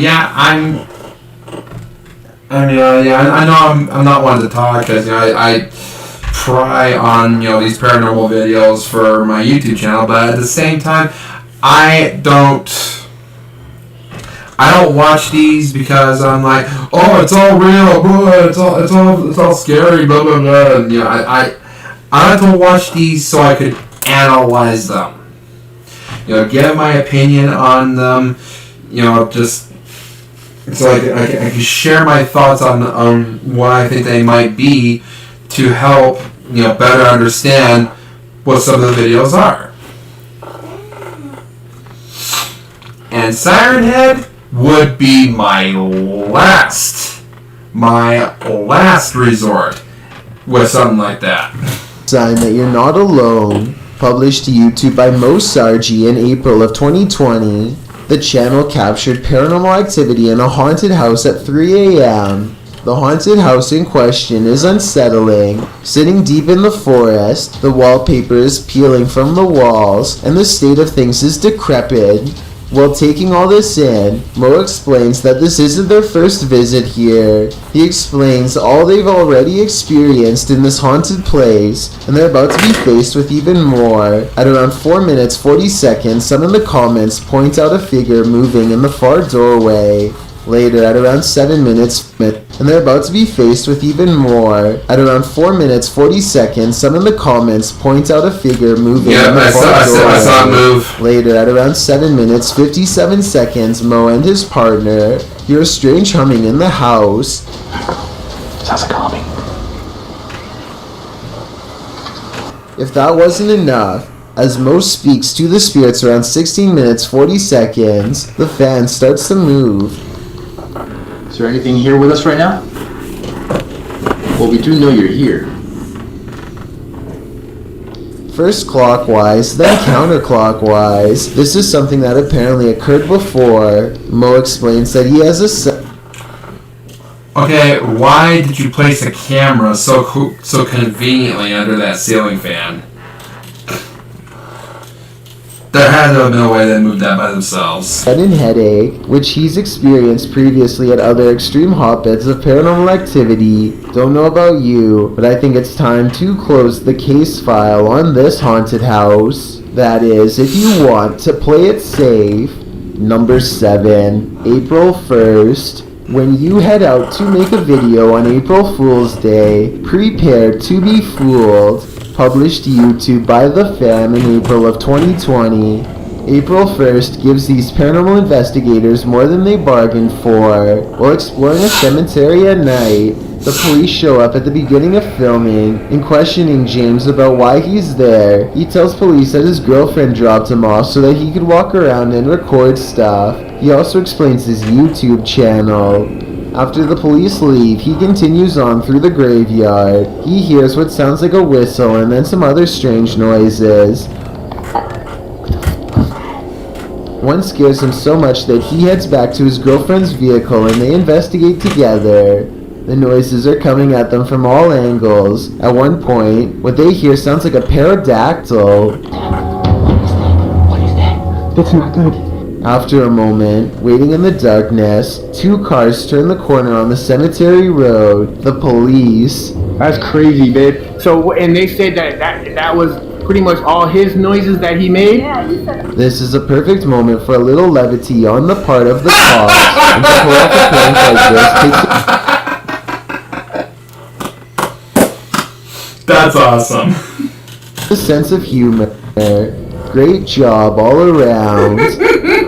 I'm not one to talk because I pry on these paranormal videos for my YouTube channel, but at the same time, I don't watch these because I'm like, oh, it's all real, blah, it's all scary, blah blah blah. And, I like to watch these so I could analyze them. Give my opinion on them. Just so I can share my thoughts on what I think they might be to help better understand what some of the videos are. And Siren Head would be my last resort with something like that. Sign that you're not alone. Published to YouTube by Mo Sargi in April of 2020. The channel captured paranormal activity in a haunted house at 3 a.m. The haunted house in question is unsettling. Sitting deep in the forest, the wallpaper is peeling from the walls, and the state of things is decrepit. While taking all this in, Mo explains that this isn't their first visit here. He explains all they've already experienced in this haunted place, and they're about to be faced with even more. At around 4 minutes 40 seconds, some in the comments point out a figure moving in the far doorway. Later, at around 7 minutes, and they're about to be faced with even more. At around 4 minutes 40 seconds, some in the comments point out a figure moving in the far doorway. I saw it move. Later, at around 7 minutes 57 seconds, Mo and his partner hear a strange humming in the house. Sounds like a humming. If that wasn't enough, as Mo speaks to the spirits around 16 minutes 40 seconds, the fan starts to move. Is there anything here with us right now? Well, we do know you're here. First clockwise, then counterclockwise. This is something that apparently occurred before. Mo explains that he has a Okay, why did you place a camera so conveniently under that ceiling fan? There had to have been a way they moved that by themselves. sudden headache, which he's experienced previously at other extreme hotbeds of paranormal activity. Don't know about you, but I think it's time to close the case file on this haunted house. That is, if you want to play it safe. Number 7, April 1st. When you head out to make a video on April Fool's Day, prepare to be fooled. Published to YouTube by The Fam in April of 2020. April 1st gives these paranormal investigators more than they bargained for. While exploring a cemetery at night, the police show up at the beginning of filming and questioning James about why he's there. He tells police that his girlfriend dropped him off so that he could walk around and record stuff. He also explains his YouTube channel. After the police leave, he continues on through the graveyard. He hears what sounds like a whistle and then some other strange noises. One scares him so much that he heads back to his girlfriend's vehicle and they investigate together. The noises are coming at them from all angles. At one point, what they hear sounds like a pterodactyl. What is that? That's not good. After a moment, waiting in the darkness, 2 cars turn the corner on the cemetery road. The police... That's crazy, babe. So, and they said that was pretty much all his noises that he made? Yeah, he said. This is a perfect moment for a little levity on the part of the cops. And to pull off a prank like this takes That's awesome. a sense of humor. Great job all around.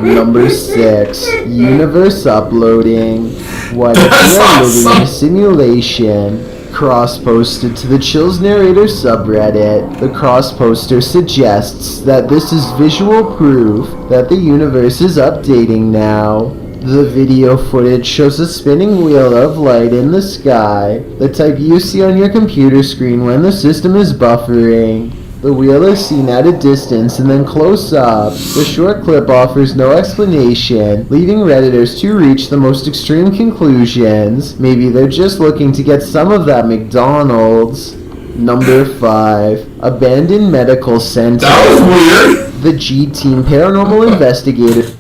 Number 6, universe uploading. What if we are living in a simulation? Cross-posted to the Chills Narrator subreddit, the cross-poster suggests that this is visual proof that the universe is updating now. The video footage shows a spinning wheel of light in the sky, the type you see on your computer screen when the system is buffering. The wheel is seen at a distance and then close up. The short clip offers no explanation, leaving Redditors to reach the most extreme conclusions. Maybe they're just looking to get some of that McDonald's. Number 5, abandoned medical center. That was weird. The G-Team paranormal investigator.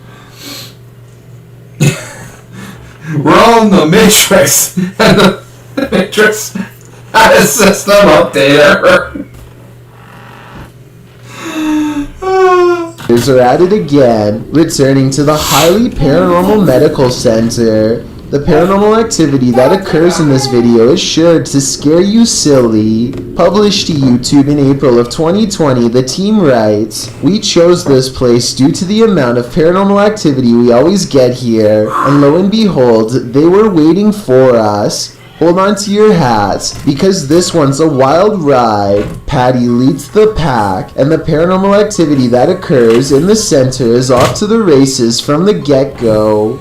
We're all in the Matrix, and the Matrix had a system updater. Are at it again, returning to the highly paranormal medical center. The paranormal activity that occurs in this video is sure to scare you silly. Published to YouTube in April of 2020, the team writes, "We chose this place due to the amount of paranormal activity we always get here, and lo and behold, they were waiting for us. Hold on to your hats, because this one's a wild ride." Patty leads the pack, and the paranormal activity that occurs in the center is off to the races from the get-go.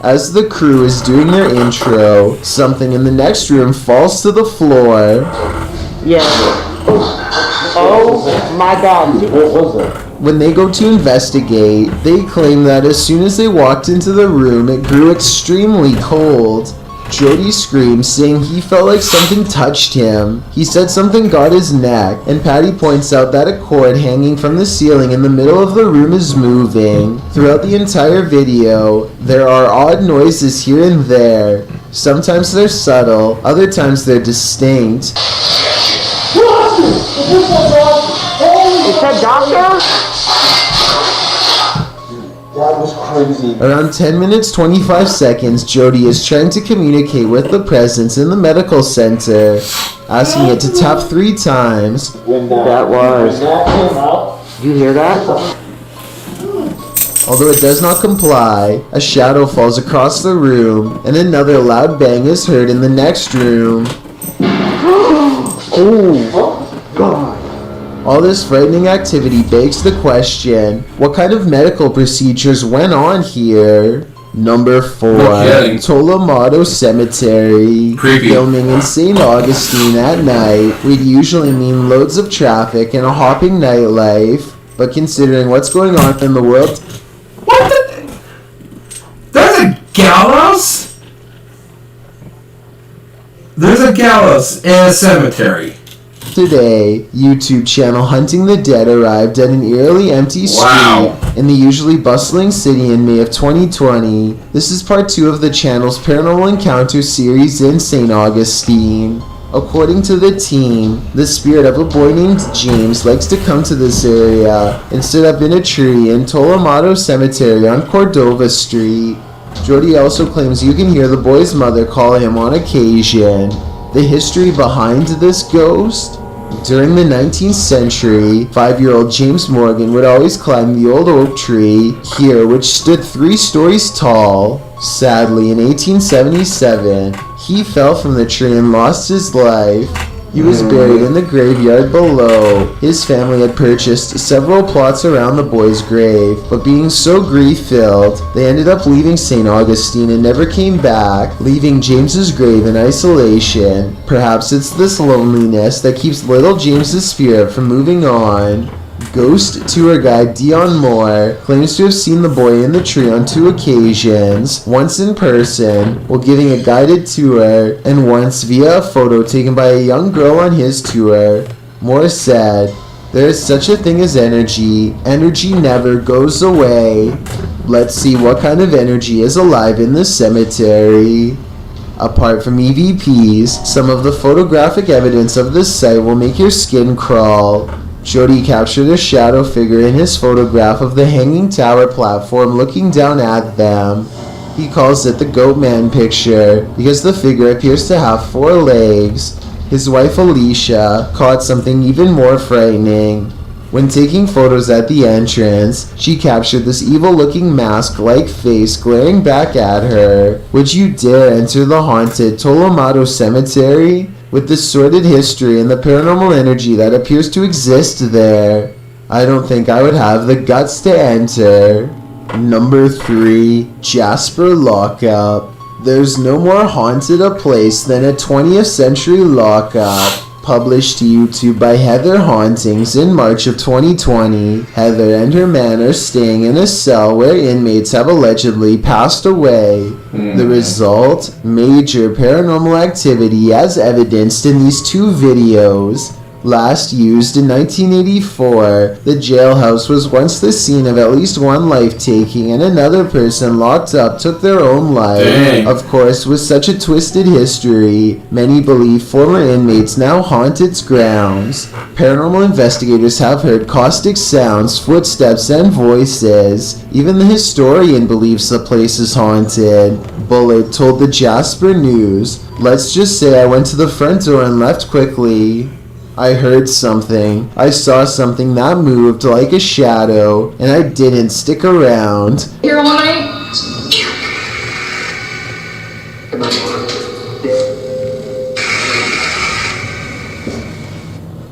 As the crew is doing their intro, something in the next room falls to the floor. Yeah. Oh my god. What was it? When they go to investigate, they claim that as soon as they walked into the room, it grew extremely cold. Jody screams, saying he felt like something touched him. He said something got his neck, and Patty points out that a cord hanging from the ceiling in the middle of the room is moving. Throughout the entire video, there are odd noises here and there. Sometimes they're subtle, other times they're distinct. Is that doctor? That was crazy. Around 10 minutes 25 seconds, Jody is trying to communicate with the presence in the medical center, asking it to tap 3 times. That was. You hear that? Although it does not comply, a shadow falls across the room, and another loud bang is heard in the next room. Oh, God. All this frightening activity begs the question, what kind of medical procedures went on here? Number 4, No kidding. Tolomato Cemetery. Creepy. Filming in St. Augustine at night would usually mean loads of traffic and a hopping nightlife, but considering what's going on in the world... What the? There's a gallows? There's a gallows in a cemetery. Today, YouTube channel Hunting the Dead arrived at an eerily empty street Wow. in the usually bustling city in May of 2020. This is part 2 of the channel's Paranormal Encounter series in St. Augustine. According to the team, the spirit of a boy named James likes to come to this area and sit up in a tree in Tolomato Cemetery on Cordova Street. Jody also claims you can hear the boy's mother call him on occasion. The history behind this ghost? During the 19th century, 5-year-old James Morgan would always climb the old oak tree here, which stood 3 stories tall. Sadly, in 1877, he fell from the tree and lost his life. He was buried in the graveyard below. His family had purchased several plots around the boy's grave, but being so grief-filled, they ended up leaving St. Augustine and never came back, leaving James's grave in isolation. Perhaps it's this loneliness that keeps little James's spirit from moving on. Ghost tour guide Dion Moore claims to have seen the boy in the tree on 2 occasions, once in person while giving a guided tour, and once via a photo taken by a young girl on his tour. Moore said, "There is such a thing as energy. Energy never goes away. Let's see what kind of energy is alive in the cemetery." Apart from EVPs, some of the photographic evidence of this site will make your skin crawl. Jody captured a shadow figure in his photograph of the hanging tower platform looking down at them. He calls it the Goat Man picture because the figure appears to have 4 legs. His wife Alicia caught something even more frightening. When taking photos at the entrance, she captured this evil-looking mask-like face glaring back at her. Would you dare enter the haunted Tolomato Cemetery? With the sordid history and the paranormal energy that appears to exist there, I don't think I would have the guts to enter. Number 3, Jasper Lockup. There's no more haunted a place than a 20th century lockup. Published to YouTube by Heather Hauntings in March of 2020, Heather and her man are staying in a cell where inmates have allegedly passed away. The result? Major paranormal activity as evidenced in these 2 videos. Last used in 1984, the jailhouse was once the scene of at least one life-taking, and another person locked up took their own life. Dang. Of course, with such a twisted history, many believe former inmates now haunt its grounds. Paranormal investigators have heard caustic sounds, footsteps, and voices. Even the historian believes the place is haunted. Bullet told the Jasper News, "Let's just say I went to the front door and left quickly. I heard something. I saw something that moved like a shadow, and I didn't stick around." Here all night?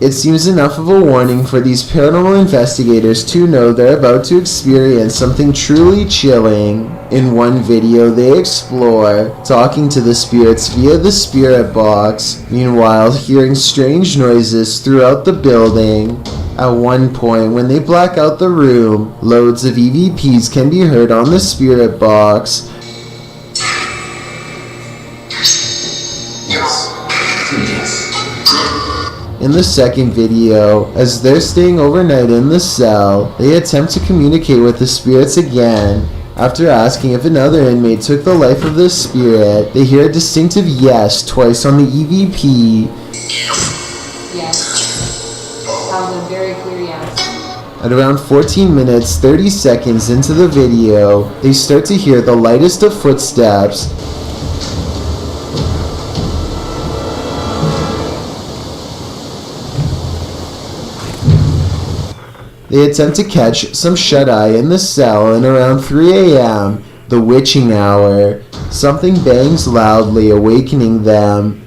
It seems enough of a warning for these paranormal investigators to know they're about to experience something truly chilling. In one video, they explore talking to the spirits via the spirit box, meanwhile hearing strange noises throughout the building. At one point, when they black out the room, loads of EVPs can be heard on the spirit box. In the second video, as they're staying overnight in the cell, they attempt to communicate with the spirits again. After asking if another inmate took the life of the spirit, they hear a distinctive yes twice on the EVP. Yes. That was a very clear yes. At around 14 minutes 30 seconds into the video, they start to hear the lightest of footsteps. They attempt to catch some shut-eye in the cell, and around 3 a.m., the witching hour, something bangs loudly, awakening them.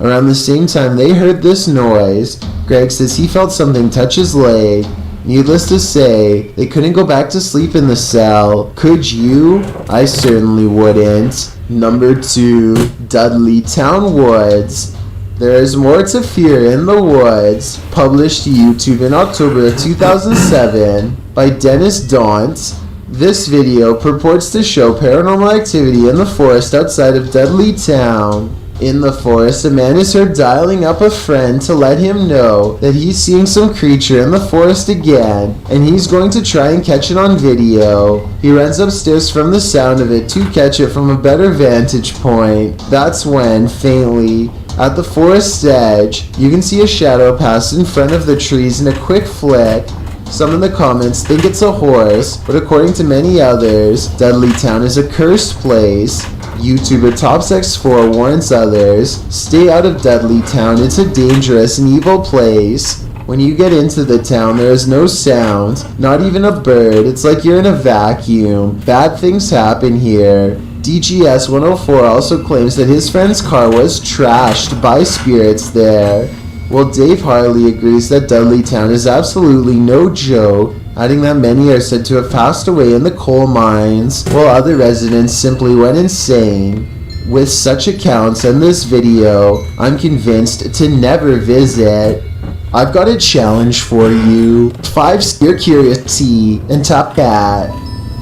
Around the same time they heard this noise, Greg says he felt something touch his leg. Needless to say, they couldn't go back to sleep in the cell. Could you? I certainly wouldn't. Number 2, Dudley Town Woods. There is more to fear in the woods. Published to YouTube in October of 2007 by Dennis Daunt. This video purports to show paranormal activity in the forest outside of Dudley Town. In the forest, a man is heard dialing up a friend to let him know that he's seeing some creature in the forest again, and he's going to try and catch it on video. He runs upstairs from the sound of it to catch it from a better vantage point. That's when, faintly, at the forest's edge, you can see a shadow pass in front of the trees in a quick flick. Some in the comments think it's a horse, but according to many others, Dudley Town is a cursed place. YouTuber TopsX4 warns others, stay out of Dudley Town, it's a dangerous and evil place. When you get into the town, there is no sound, not even a bird, it's like you're in a vacuum. Bad things happen here. DGS 104 also claims that his friend's car was trashed by spirits there. Well, Dave Harley agrees that Dudley Town is absolutely no joke, adding that many are said to have passed away in the coal mines, while other residents simply went insane. With such accounts and this video, I'm convinced to never visit. I've got a challenge for you. 5 Scare Curiosity and Top Cat.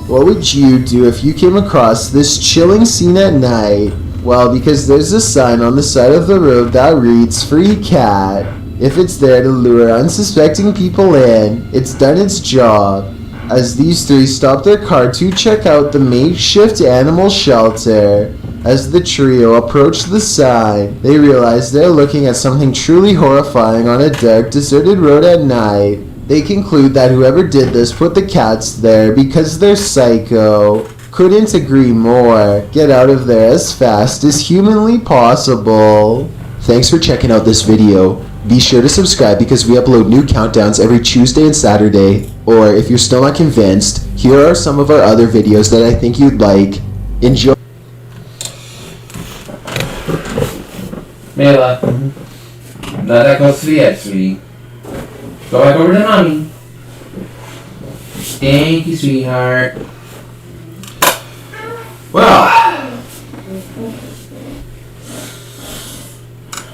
What would you do if you came across this chilling scene at night? Well, because there's a sign on the side of the road that reads Free Cat. If it's there to lure unsuspecting people in, it's done its job. As these 3 stop their car to check out the makeshift animal shelter, as the trio approach the sign, they realize they're looking at something truly horrifying on a dark, deserted road at night. They conclude that whoever did this put the cats there because they're psycho. Couldn't agree more. Get out of there as fast as humanly possible. Thanks for checking out this video. Be sure to subscribe because we upload new countdowns every Tuesday and Saturday. Or if you're still not convinced, here are some of our other videos that I think you'd like. Enjoy. Mela, not that close to the edge, sweetie. Go back over to mommy. Thank you, sweetheart. Well,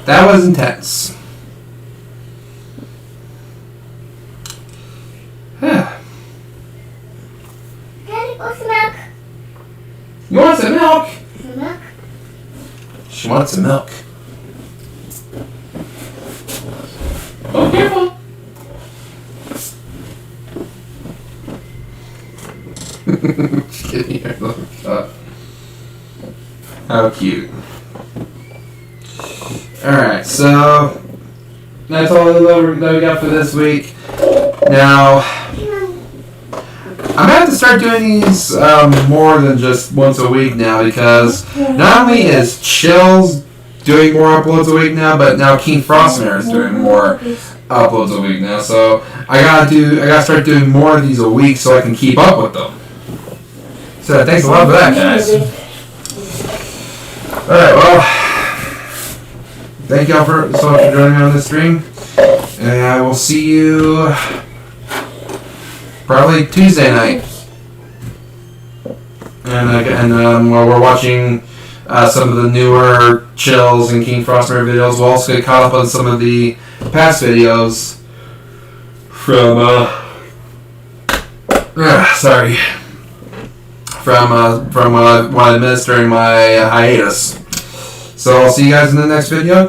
that was intense. Daddy, what's the milk? You want some milk? Some milk? She wants some milk. Oh, careful. Just kidding here. How cute. Alright, so that's all that we got for this week. Now, I'm gonna have to start doing these more than just once a week now, because not only is Chill's doing more uploads a week now, but now King Frostmare is doing more uploads a week now. So I gotta start doing more of these a week so I can keep up with them. So thanks a lot for that, guys. Alright, well, thank y'all so much for joining me on this stream, and I will see you probably Tuesday night. And while we're watching some of the newer Chills and King Frostmare videos, we'll also get caught up on some of the past videos from from what I missed during my hiatus. So I'll see you guys in the next video.